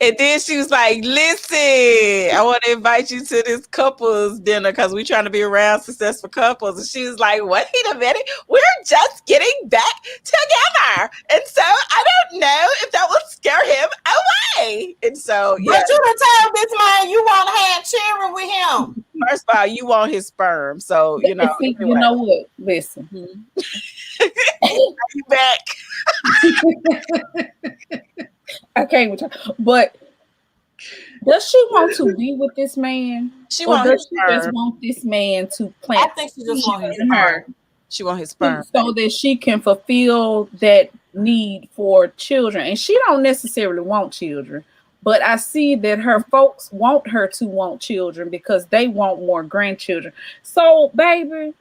and then she was like, "Listen, I want to invite you to this couples dinner because we're trying to be around successful couples." And she was like, "Wait a minute, we're just getting back together, and so I don't know if that will scare him away." And so, but you done told this man you want to have children with him. First of all, you want his sperm, so you know what? Listen, you back. I can't with her. But does she want to be with this man? Or does she just want this man to plant? I think she just wants his sperm. She wants his sperm. So that she can fulfill that need for children. And she don't necessarily want children, But I see that her folks want her to want children because they want more grandchildren. So, baby,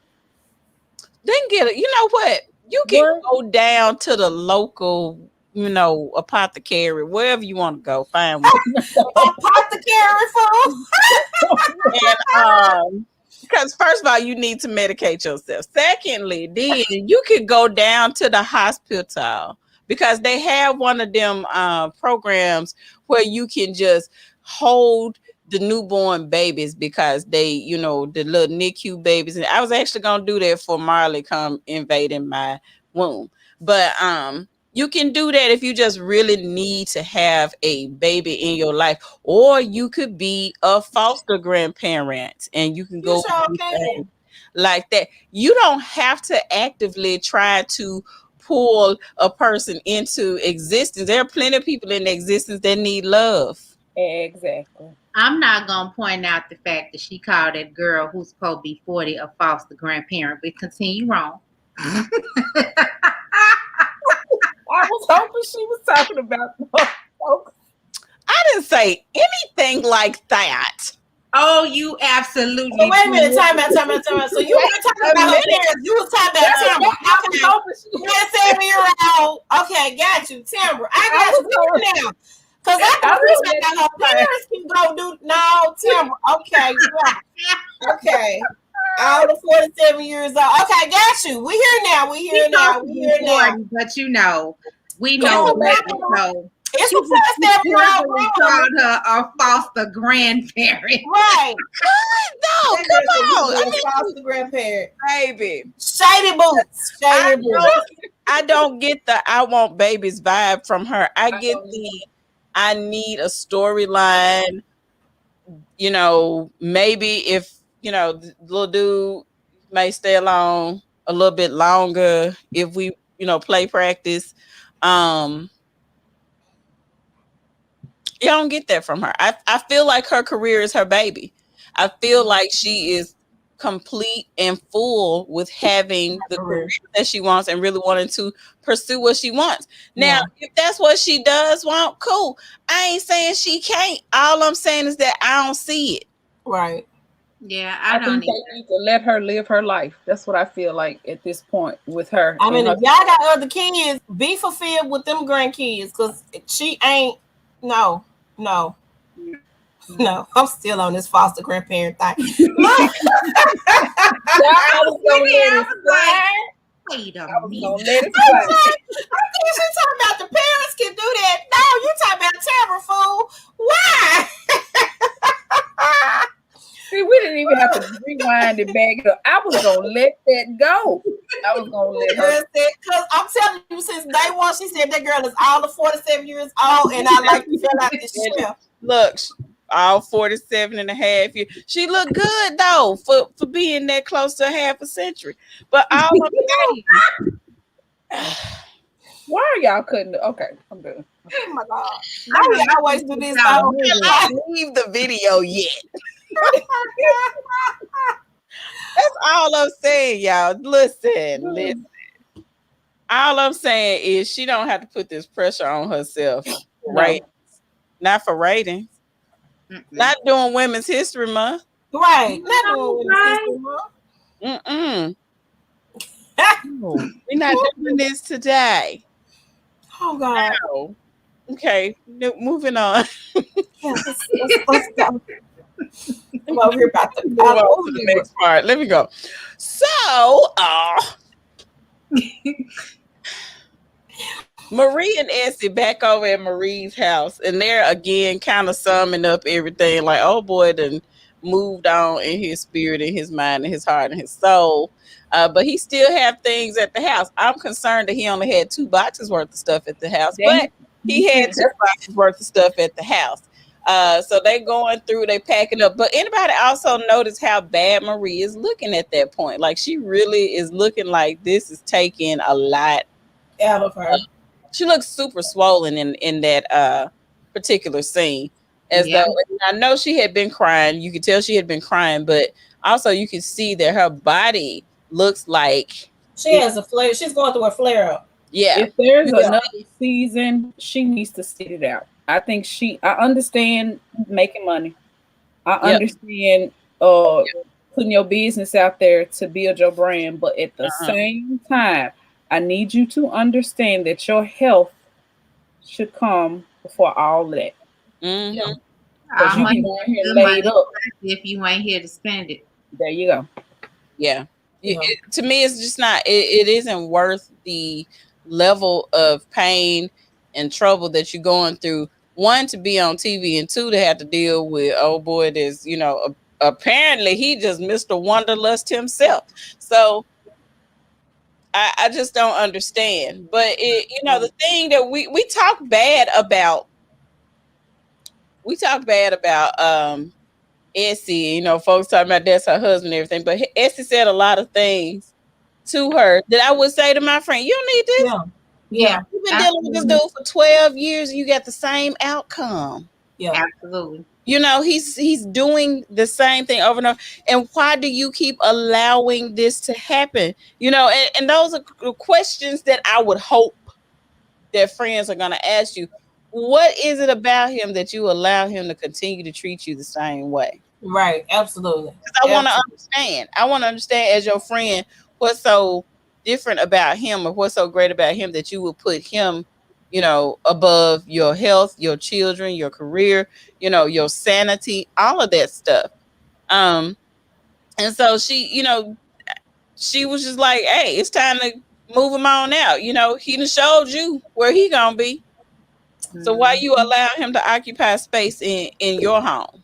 Then get it. You know what? You can what? go down to the local, apothecary, wherever you want to go. Fine with Apothecary fool. and because first of all, you need to medicate yourself. Secondly, then you could go down to the hospital because they have one of them programs where you can just hold the newborn babies because they, the little NICU babies. And I was actually gonna do that for Marley come invading my womb. But you can do that if you just really need to have a baby in your life, or you could be a foster grandparent and you can You go sure do things can. like that. You don't have to actively try to pull a person into existence. There are plenty of people in existence that need love. Exactly. I'm not gonna point out the fact that she called that girl who's supposed to be 40 a foster grandparent, but continue wrong. I was hoping she was talking about folks. I didn't say anything like that. Oh, you So absolutely wait a minute, did. time out. So you Wait weren't talking a about her minute. parents. You was talking about That's Timber. what I was Okay. hoping she You're 7 year old. Okay, got you. Timber. I I got you. was hoping. Now. Because I I thought you was said that her hoping. parents can go do no Timber. Okay, yeah. Okay. All the 47 years old. Okay, got you. We here now. We She's here now. supposed to We be here now. 40, but we Come know on, what. Grandma. So It's she a just 47 year old verbally grandma. called her a foster grandparent. Right. No, That come girl said you on. be a foster grandparent. Baby. Shady boots. I Shady boots. don't get the I want babies vibe from her. I I get don't the either. I need a storyline. Maybe if the little dude may stay along a little bit longer if we play practice. um you don't get that from her. I feel like her career is her baby. I feel like she is complete and full with having the career Career. that she wants and really wanting to pursue what she wants. Now, Yeah. if that's what she does want, cool. I ain't saying she can't. All I'm saying is that I don't see it. Right. Yeah, I I don't think they either. need to let her live her life. That's what I feel like at this point with her I and mean, her. if y'all got other kids, be fulfilled with them grandkids, cause she ain't. No, no, no. I'm still on this foster grandparent thing. Look, I was gonna let it slide. Wait a I was minute. gonna let it I'm slide. like, I think she talking about the parents can do that. No, you talking about Tamara fool. Why? See, we didn't even have to rewind it back up. I was gonna let that go. I was gonna let her. Because I'm telling you, since day one, she said that girl is all of 47 years old, and I like to fill out this shell. Look, all 47 and a half years. She looked good though for being that close to half a century. But all I'm saying, Why are y'all cutting? Okay, I'm done. Oh my God. Now we always do this. Y'all So, leave the video yet. That's all I'm saying, y'all. Listen. All I'm saying is she don't have to put this pressure on herself, right? Not for ratings. Not doing Women's History Month. right. Not doing with the system, Mm-mm. No, we're not doing this today. Oh God. No. Okay, moving on. Yeah, let's go. I'm over here about to Move on to the next part. Let me go. So, Marie and Essie back over at Marie's house, and they're again kind of summing up everything. Like, oh boy, done moved on in his spirit, in his mind, in his heart, and his soul. But he still have things at the house. I'm concerned that he only had 2 boxes worth of stuff at the house, but he had 2 boxes worth of stuff at the house. So they going through, they packing up. But anybody also notice how bad Marie is looking at that point? Like she really is looking like this is taking a lot out of her. She looks super swollen in that particular scene. As though I know she had been crying. You could tell she had been crying, but also you can see that her body looks like she has a flare. She's going through a flare up. Yeah. If there's another season, she needs to sit it out. I think I understand making money. I Yep. understand putting your business out there to build your brand, but at the Uh-huh. same time, I need you to understand that your health should come before all of that. Mm-hmm. Because All you be money going is here good laid money up. if you ain't here to spend it. There you go. Yeah. Yeah. To me, it's just not. It isn't worth the level of pain and trouble that you're going through. One, to be on TV, and two, to have to deal with, oh boy, there's, apparently he just Mr. Wonderlust himself. So I just don't understand. But the thing that we talk bad about Essie, folks talking about that's her husband and everything. But Essie said a lot of things to her that I would say to my friend, you don't need this. Yeah. Yeah, Yeah. You've been dealing with this absolutely. dude for 12 years and you got the same outcome. Yeah. Absolutely. He's doing the same thing over and over. And why do you keep allowing this to happen? And those are questions that I would hope that friends are going to ask you. What is it about him that you allow him to continue to treat you the same way? Right. Absolutely. Because I want to Absolutely. understand. I want to understand as your friend what's so different about him or what's so great about him that you would put him, above your health, your children, your career, your sanity, all of that stuff. Um, and so she was just like, hey, it's time to move him on out. He done showed you where he gonna be. So why you Mhm. allow him to occupy space in your home?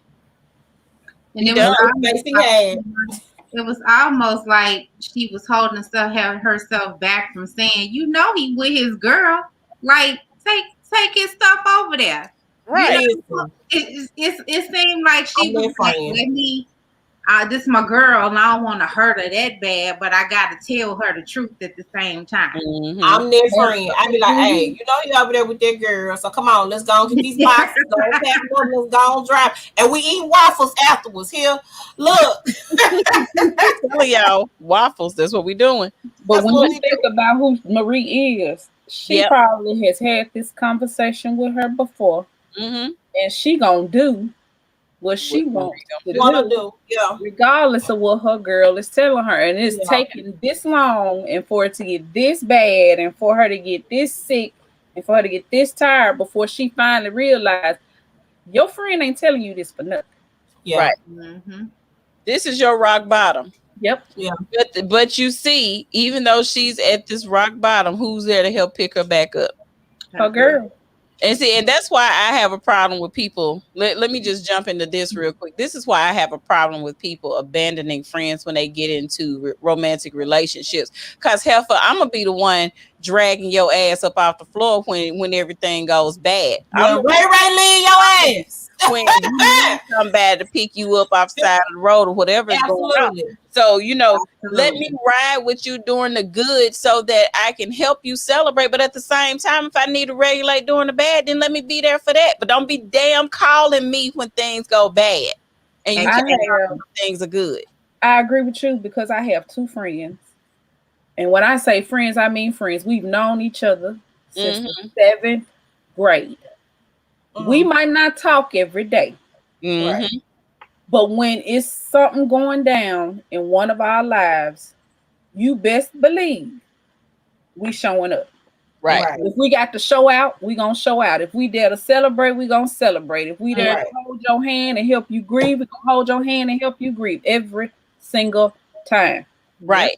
And He it was done. Well, almost Stacey like had. she was holding herself back from saying, he with his girl. Like, take his stuff over there. You know, Right. Listen, it seemed like I'm she was their like, friend. let me. This is my girl, and I don't want to hurt her that bad, but I got to tell her the truth at the same time. Mm-hmm. I'm their friend. I be like, hey, Mhm. you over there with that girl. So come on, let's go and get these boxes, go and pack them up, let's go and drive. And we eat waffles afterwards. Here, look, Telling y'all waffles. That's what we doing. But that's when what you we think do. about who Marie is, she Yep. probably has had this conversation with her before, Mm-hmm. and she gonna do what What she Marie wants to gonna do? Wanna do, do. Yeah. regardless of what her girl is telling her. And it's Yeah. taking this long, and for it to get this bad, and for her to get this sick, and for her to get this tired before she finally realized your friend ain't telling you this for nothing. Yeah. Right. Mm-hmm. This is your rock bottom. Yep, Yeah. But you see, even though she's at this rock bottom, who's there to help pick her back up? her girl. And see, and that's why I have a problem with people. Let me just jump into this real quick. This is why I have a problem with people abandoning friends when they get into romantic relationships. Because Heifer, I'm gonna be the one dragging your ass up off the floor when everything goes bad. I'm When the Ray leave your ass. when you need somebody to pick you up off the side of the road or whatever is going on. Absolutely. So, let me Absolutely. ride with you during the good so that I can help you celebrate. But at the same time, if I need to regulate during the bad, then let me be there for that. But don't be damn calling me when things go bad and you I can't Exactly. help have when things are good. I agree with you because I have two friends. And when I say friends, I mean friends. We've known each other since the Mm-hmm. seventh grade. We Mm, might not talk every day, right. Mm-hmm. but when it's something going down in one of our lives, you best believe we showing up. Right. Right. If we got to show out, we gonna show out. If we there to celebrate, we gonna celebrate. If we there to Right. hold your hand and help you grieve, we gonna hold your hand and help you grieve every single time. Yep. Right.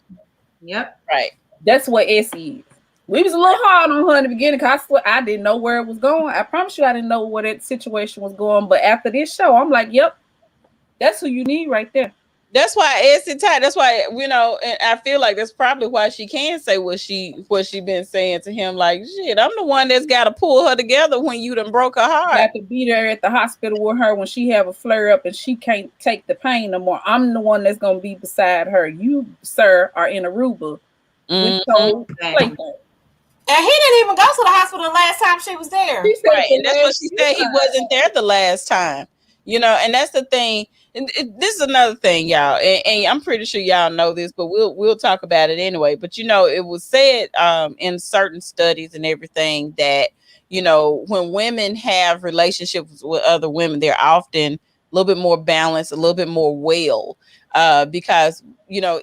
Yep. Right. That's what Essie is. We was a little hard on her in the beginning because I swear I didn't know where it was going. I promise you I didn't know where that situation was going. But after this show, I'm like, yep, that's who you need right there. That's why it's tight. That's why and I feel like that's probably why she can say what she been saying to him. Like, shit, I'm the one that's got to pull her together when you done broke her heart. Got to be there at the hospital with her when she have a flare up and she can't take the pain no more. I'm the one that's gonna be beside her. You, sir, are in Aruba with Mm-hmm. your Exactly. plaything. And he didn't even go to the hospital the last time she was there. She said Right. it the And that's what last she few said. He times. wasn't there the last time. And that's the thing. And this is another thing, y'all. And I'm pretty sure y'all know this, but we'll talk about it anyway. But it was said in certain studies and everything that when women have relationships with other women, they're often a little bit more balanced, a little bit more well, because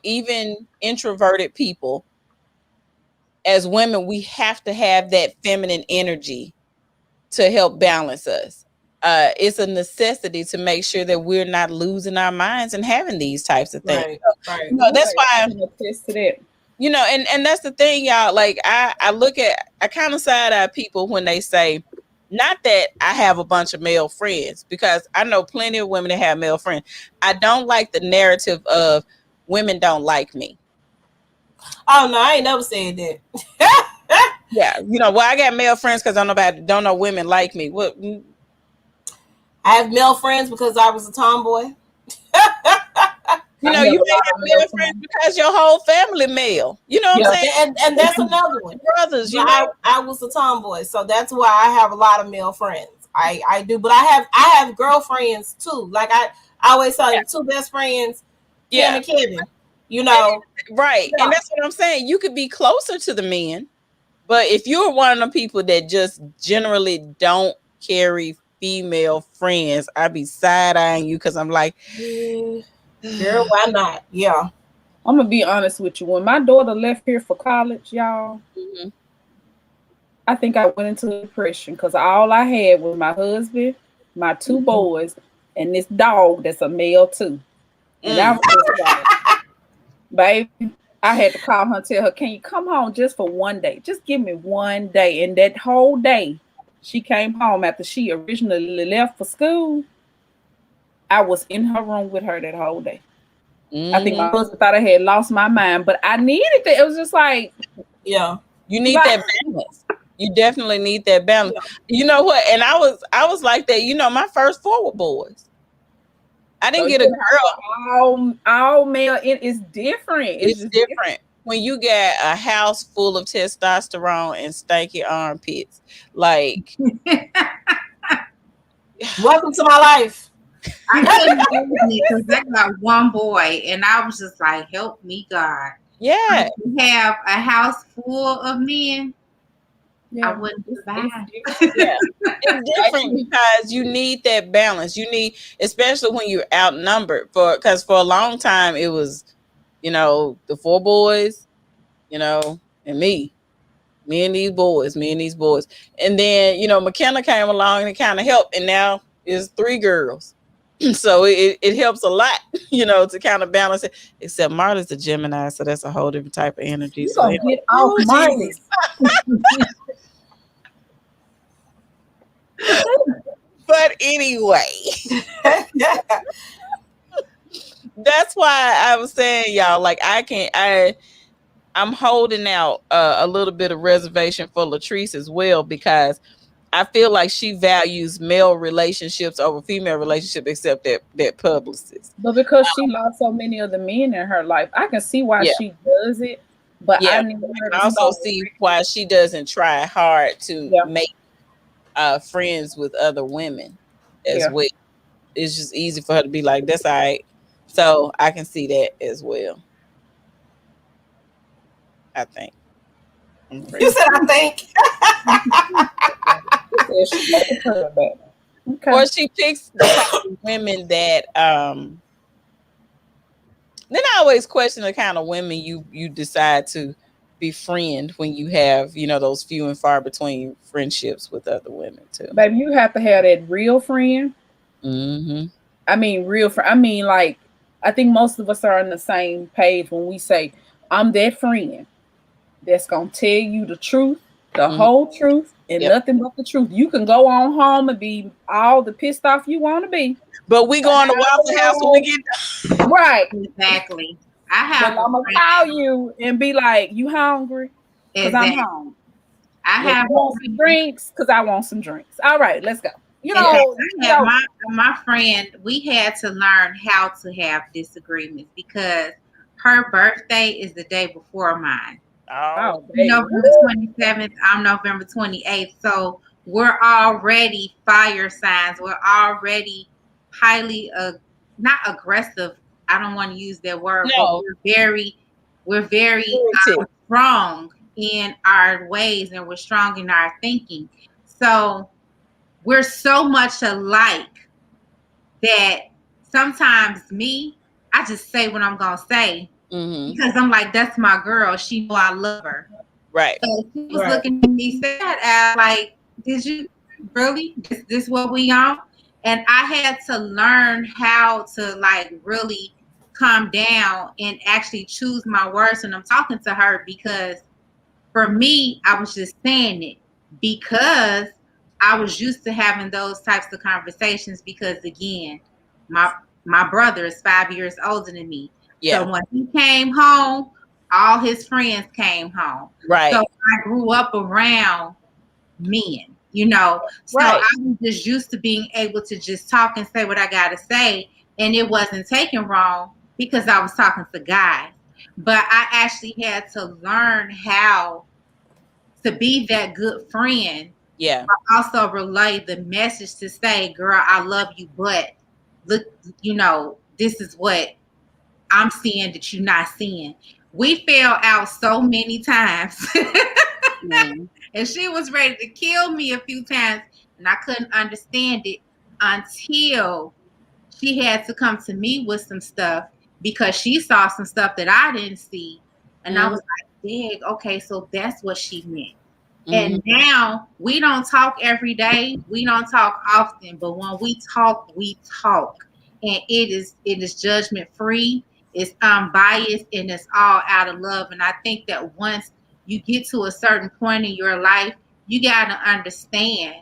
even introverted people, as women, we have to have that feminine energy to help balance us. It's a necessity to make sure that we're not losing our minds and having these types of things. Right, So, right. that's Right. I why, can attest to that. and that's the thing, y'all. Like I kind of side eye people when they say, not that I have a bunch of male friends, because I know plenty of women that have male friends. I don't like the narrative of women don't like me. Oh no, I ain't never said that. Yeah, well, I got male friends because don't know women like me. What? I have male friends because I was a tomboy. I have You a may lot have of male male friends friends. because your whole family male. You know what I'm Yeah. saying? And that's another one. Brothers, But I was a tomboy, so that's why I have a lot of male friends. I do, but I have girlfriends too. Like I always Yeah, say, two best friends, Kim yeah. and Kevin. You And know, right. And yeah, that's what I'm saying. You could be closer to the men, but if you're one of the people that just generally don't carry female friends, I'd be side eyeing you because I'm like, yeah, girl, mhm. why not? Yeah, I'm gonna be honest with you. When my daughter left here for college, y'all, I think I went into a depression because all I had was my husband, my two boys, and this dog that's a male too. And I Mm. was just like, baby, I had to call her and tell her, can you come home just for one day? Just give me one day. And that whole day, she came home after she originally left for school. I was in her room with her that whole day. I think my Hmm. husband thought I had lost my mind, but I needed it. It was just like, yeah, You need like that balance. You definitely need that balance. yeah. You know what? And I was like that. My first four were boys. I so didn't you get a can have girl. all male. It is different. It's It's just different. different when you get a house full of testosterone and stanky armpits. Like, Welcome to my life. I couldn't imagine it because I got one boy, and I was just like, "Help me, God!" yeah, To have a house full of men, I Yeah, wouldn't it's survive. different. yeah. It's different Actually, because you need that balance. You need, especially when you're outnumbered, because for a long time it was, the four boys, and me and these boys, me and these boys. And then, McKenna came along and it kind of helped. And now it's three girls. So it helps a lot, to kind of balance it. Except Marla's a Gemini, so that's a whole different type of energy. you So gonna anyway. get off Oh Marley. Jesus. But anyway, that's why I was saying, y'all, like I'm holding out a little bit of reservation for Latrice as well, because I feel like she values male relationships over female relationships, except that publicist. But because she lost so many of the men in her life, I can see why Yeah, she does it. But yeah. I But need I her to can also start. see why she doesn't try hard to Yeah, make friends with other women as yeah. well. It's just easy for her to be like, "That's all right." So I can see that as well. I think I'm You pretty said sure. I think. She said she got the curve back. Okay. Or she picks the type of women that then I always question the kind of women you decide to befriend when you have, those few and far between friendships with other women too. Baby, you have to have that real friend. Hmm. I mean, real friend. I mean, like, I think most of us are on the same page when we say, I'm that friend that's going to tell you the truth, the Hmm. whole truth, and Yep. nothing but the truth. You can go on home and be all the pissed off you want to be. But we going to Waffle House when we get Right. Exactly. I But have a I'm going to call friend. you and be like, you hungry? Because I'm Exactly. hungry. I You have want a some friend. drinks? Because I want some drinks. All right, let's go. Exactly. I You have know, my friend. We had to learn how to have disagreements because her birthday is the day before mine. oh, oh, You baby. November 27th, I'm November 28th. So we're already fire signs. We're already highly not aggressive. I don't want to use that word, but no, we're very irritant. strong in our ways and we're strong in our thinking. So we're so much alike that sometimes I just say what I'm gonna say because I'm like, that's my girl. She know I love her. Right. So he was looking at me sad as like, did you really? This what we on? And I had to learn how to like really calm down and actually choose my words when I'm talking to her, because for me, I was just saying it because I was used to having those types of conversations, because again, my brother is 5 years older than me. Yeah. So when he came home, all his friends came home. Right. So I grew up around men, you know. So Right. I was just used to being able to just talk and say what I gotta say, and it wasn't taken wrong because I was talking to guys. But I actually had to learn how to be that good friend. Yeah. But also relay the message to say, girl, I love you, but look, you know, this is what I'm seeing that you're not seeing. We fell out so many times. And she was ready to kill me a few times, and I couldn't understand it until she had to come to me with some stuff, because she saw some stuff that I didn't see. And I was like, dig, okay, so that's what she meant. And now we don't talk every day. We don't talk often, but when we talk, we talk. And it is judgment free, it's unbiased, and it's all out of love. And I think that once you get to a certain point in your life, you gotta understand,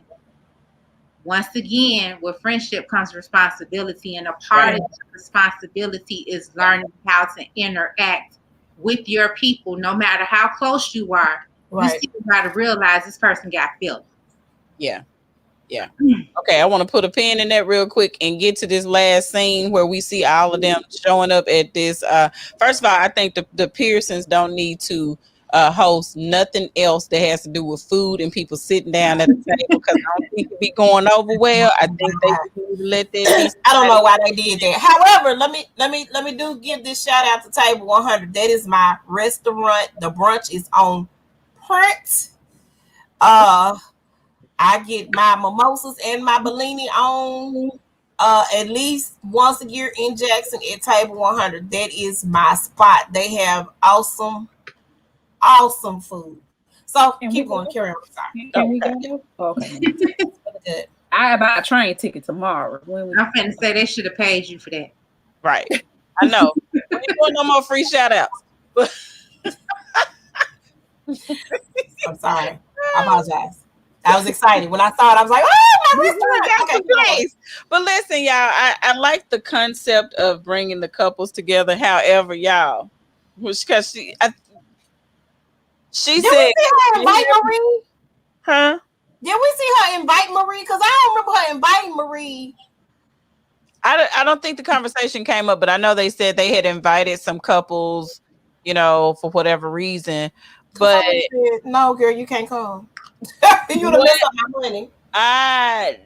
once again, with friendship comes responsibility, and a part of the responsibility is learning how to interact with your people, no matter how close you are. You still got to realize this person got feelings. Yeah. Yeah. Okay, I want to put a pin in that real quick and get to this last scene where we see all of them showing up at this. First of all, I think the Pearsons don't need to host nothing else that has to do with food and people sitting down at the table, because I don't think it be going over well. I think they just need to let that be. I don't know why they did that. However, let me do give this shout out to Table 100. That is my restaurant. The brunch is on print. I get my mimosas and my Bellini on at least once a year in Jackson at Table 100. That is my spot. They have awesome food. So keep going. Carry on. Sorry. Can we go? Okay. Good. I buy a train ticket tomorrow. I'm finna say they should have paid you for that. Right. I know. We ain't doing no more free shout outs. I'm sorry. I apologize. I was excited when I saw it. I was like, "Oh, my restaurant!" Okay, but listen, y'all. I like the concept of bringing the couples together. However, y'all, because she Did said, we see her invite Marie? Huh? Did we see her invite Marie? Because I don't remember her inviting Marie. I don't think the conversation came up, but I know they said they had invited some couples, you know, for whatever reason. But said, no, girl, you can't come. You would have messed up my money. And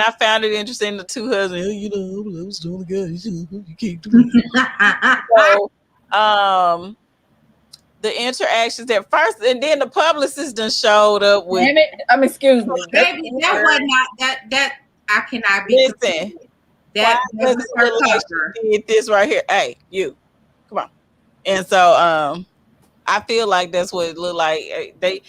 I found it interesting. The two husbands, you know, I was doing good. You can't do it. So, the interactions at first, and then the publicist done showed up with. Damn it! Excuse me, baby. That was not that. I cannot be. Listen, that was her cover. She did this right here. Hey, you, come on. And so, I feel like that's what it looked like. They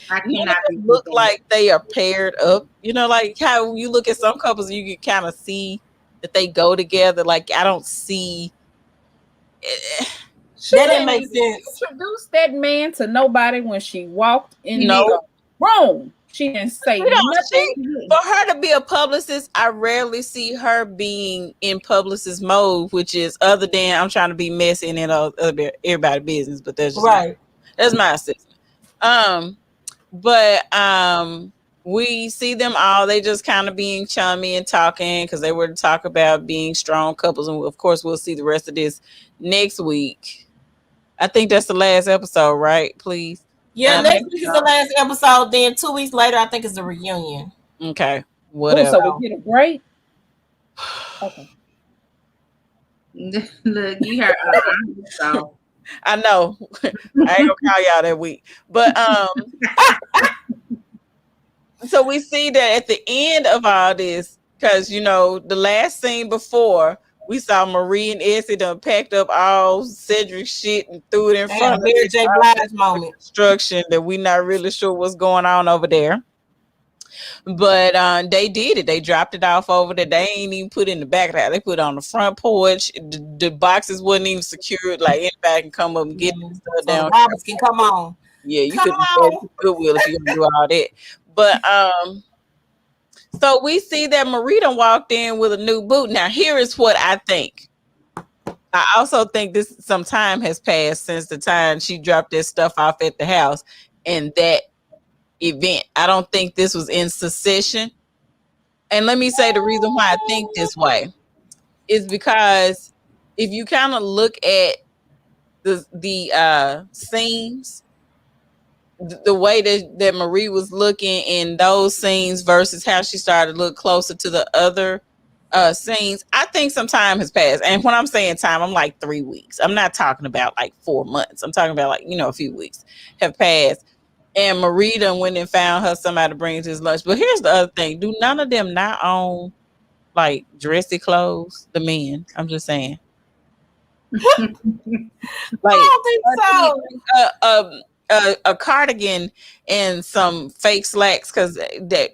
look like they are paired up. You know, like how you look at some couples, you can kind of see that they go together. Like I don't see. That didn't make sense. Introduce that man to nobody when she walked in the room. She didn't say nothing. For her to be a publicist, I rarely see her being in publicist mode, which is other than I'm trying to be messy and everybody's business. But that's just right. That's my assessment. But we see them all. They just kind of being chummy and talking because they were to talk about being strong couples, and of course, we'll see the rest of this next week. I think that's the last episode, right? Please. Yeah, next week is the last episode. Then 2 weeks later, I think it's the reunion. Okay, whatever. So we get a break. Okay. Look, you heard. So. I know. I ain't gonna call y'all that week, but So we see that at the end of all this, because the last scene before we saw Marie and Essie done packed up all Cedric's shit and threw it in front Damn, of Mary J. Blige moment. construction that we not really sure what's going on over there. But they did it. They dropped it off over there. They ain't even put it in the back of the house. They put it on the front porch. The boxes wasn't even secured. Like anybody can come up and get this stuff So the down. robbers can come on. Yeah, you Come could go on. to Goodwill if you're gonna do all that. But so we see that Marita walked in with a new boot. Now here is what I think. I also think this some time has passed since the time she dropped this stuff off at the house and that event. I don't think this was in succession. And let me say the reason why I think this way is because if you kind of look at the scenes, the way that Marie was looking in those scenes versus how she started to look closer to the other scenes, I think some time has passed. And when I'm saying time, I'm like 3 weeks. I'm not talking about like 4 months. I'm talking about like, a few weeks have passed. And Marie done went and found her somebody to bring to his lunch. But here's the other thing. Do none of them not own like dressy clothes? The men. I'm just saying. Like I don't think so. a cardigan and some fake slacks because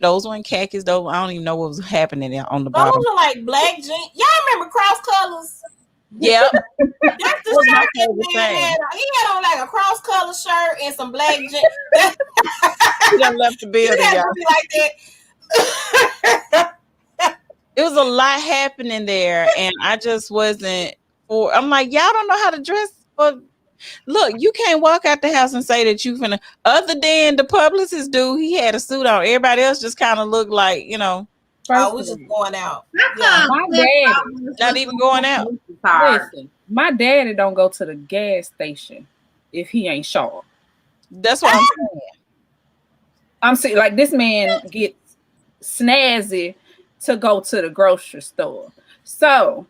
those weren't khakis. Though I don't even know what was happening there on the Those bottom. are like black jeans. Y'all remember cross colors? Yep, That's the my shirt that favorite man thing. had. He had on like a cross color shirt and some black jeans. He done left the He building, had y'all. to be like that. It was a lot happening there, and I just wasn't for. I'm like, y'all don't know how to dress for. Look, you can't walk out the house and say that you finna. Other than the publicist dude, he had a suit on. Everybody else just kind of looked like Oh, First we of just all, going out. That's my Cliff dad, always not looking even going out. hard. listen, my daddy don't go to the gas station if he ain't sharp. That's what I'm saying. I'm saying, like, this man gets snazzy to go to the grocery store. So,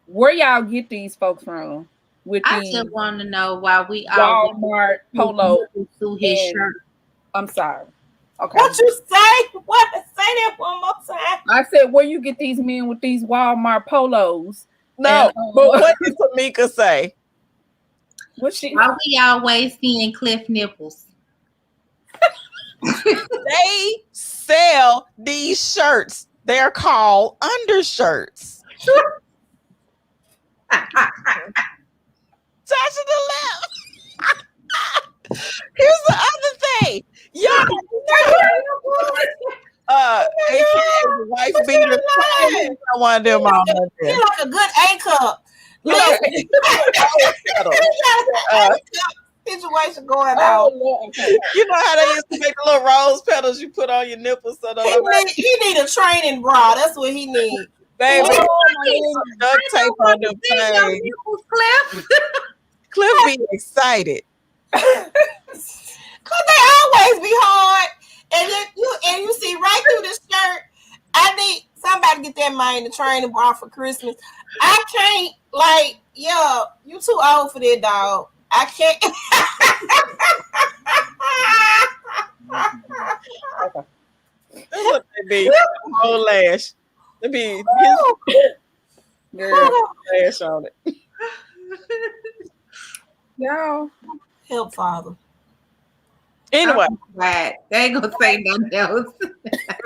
where y'all get these folks from with I these just want to know why we always Walmart polo? through his And shirt. I'm sorry. Okay. What you say? What? Say that one more time. I said, where you get these men with these Walmart polos? No, And, but what did Tamika say? what she? Why we always seeing Cliff nipples? They sell these shirts. They're called undershirts. Touch to the left. Here's the other thing. Y'all AKA the wife beater. I want them all up He there. like a good A cup. You know, Situation going Oh, on. Lord, okay. you know how they used to make the little rose petals you put on your nipples so He need a training bra. That's what he need. baby, Oh, my some duct tape on them things. Cliff. Cliff be excited. Cause they always be hard, and then you see right through the shirt. I need somebody to get that man the training bra for Christmas. I can't you too old for that, dog. I can't. That's what they be. Whole lash. They be his lash on it. y'all. Help, Father. Anyway, Right. They ain't gonna say nothing else.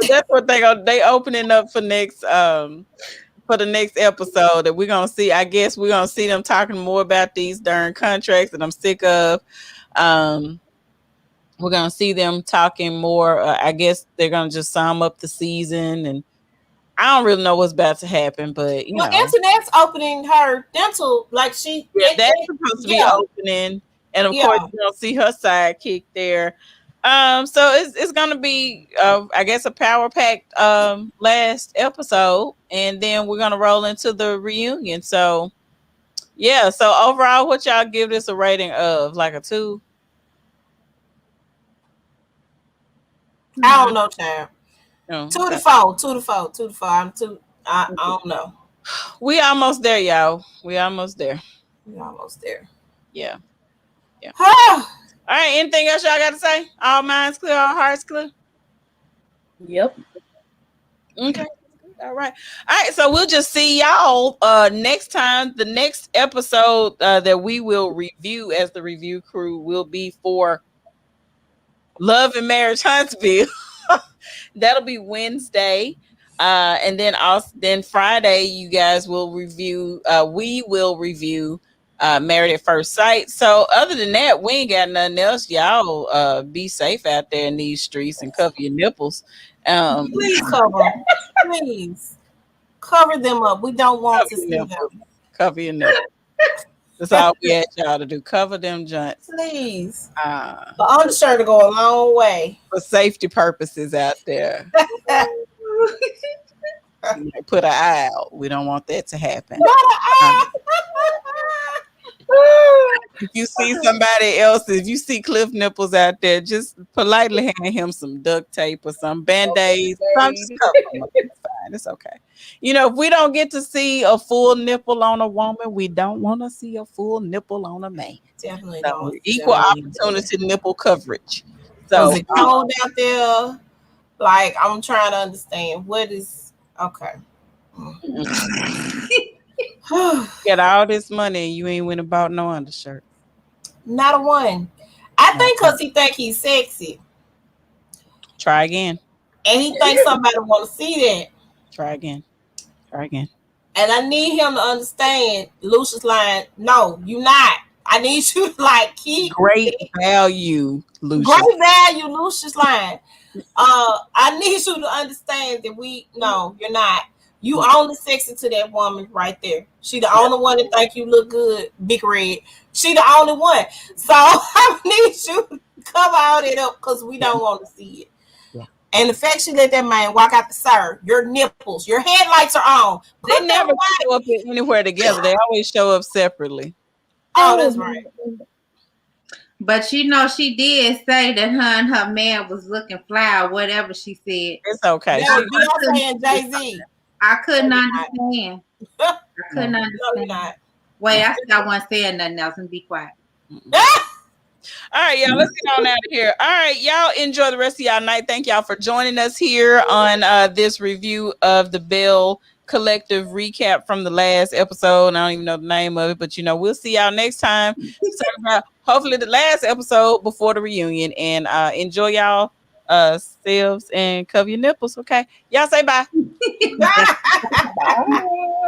that's what they opening up for next for the next episode that we're gonna see. I guess we're gonna see them talking more about these darn contracts that I'm sick of. We're gonna see them talking more. I guess they're gonna just sum up the season, and I don't really know what's about to happen, but Well, Antoinette's opening her dental, like she. yeah, that's supposed to be opening, and of course you're gonna see her sidekick there. So it's gonna be I guess a power packed last episode, and then we're gonna roll into the reunion. So yeah, so overall, what y'all give this a rating of? Like a 2? I don't know, child. No, 2 to 4, 2 to 4, 2 to 4. I don't know. we almost there, y'all. We almost there. We're almost there. Yeah. Ah, All right. Anything else y'all got to say? All minds clear, all hearts clear. Yep. Okay. All right. All right. So we'll just see y'all next time. The next episode that we will review as the review crew will be for Love and Marriage Huntsville. That'll be Wednesday. And then also then Friday, you guys will review we will review Married at First Sight. So other than that, we ain't got nothing else. Y'all be safe out there in these streets and cover your nipples. Please cover 'em. Please cover them up. We don't want Cover to your see nipples. them. Cover your nipples. That's all we ask y'all to do. Cover them joints. Please. Uh, The undershirt to go a long way. for safety purposes out there. You might put an eye out. We don't want that to happen. If you see somebody else, if you see Cliff Nipples out there, just politely hand him some duct tape or some band-aids. Some just cover them up. It's fine. It's okay. You know, if we don't get to see a full nipple on a woman, we don't want to see a full nipple on a man. Definitely So don't. equal Definitely. opportunity nipple coverage. Was So it cold out there? Like, I'm trying to understand what is okay. get all this money and you ain't went and bought no undershirt. Not a one. I think because he think he's sexy Try again. and he thinks somebody want to see that. Try again. Try again. And I need him to understand Lucius line. No, you not. I need you to like keep Great value, Lucius. great value, Lucius line. I need you to understand that no, you're not. You only sexy to that woman right there. She the only one that think you look good, big red. She the only one. So I need you to cover all that up because we don't want to see it. Yeah. And the fact she let that man walk out the sir, your nipples, your headlights are on. They never show up anywhere together. They always show up separately. Oh, that's right. But you know, she did say that her and her man was looking fly or whatever she said. It's okay. That was Beyonce and Jay-Z. I couldn't understand. I couldn't No, understand. you're not. Wait, I said I wasn't saying nothing else and be quiet. All right, y'all, let's get on out of here. All right, y'all enjoy the rest of y'all night. Thank y'all for joining us here on this review of the Belle Collective recap from the last episode. I don't even know the name of it, but you know, we'll see y'all next time. Talk about hopefully the last episode before the reunion. And enjoy y'all selves and cover your nipples. Okay. Y'all say bye. Bye.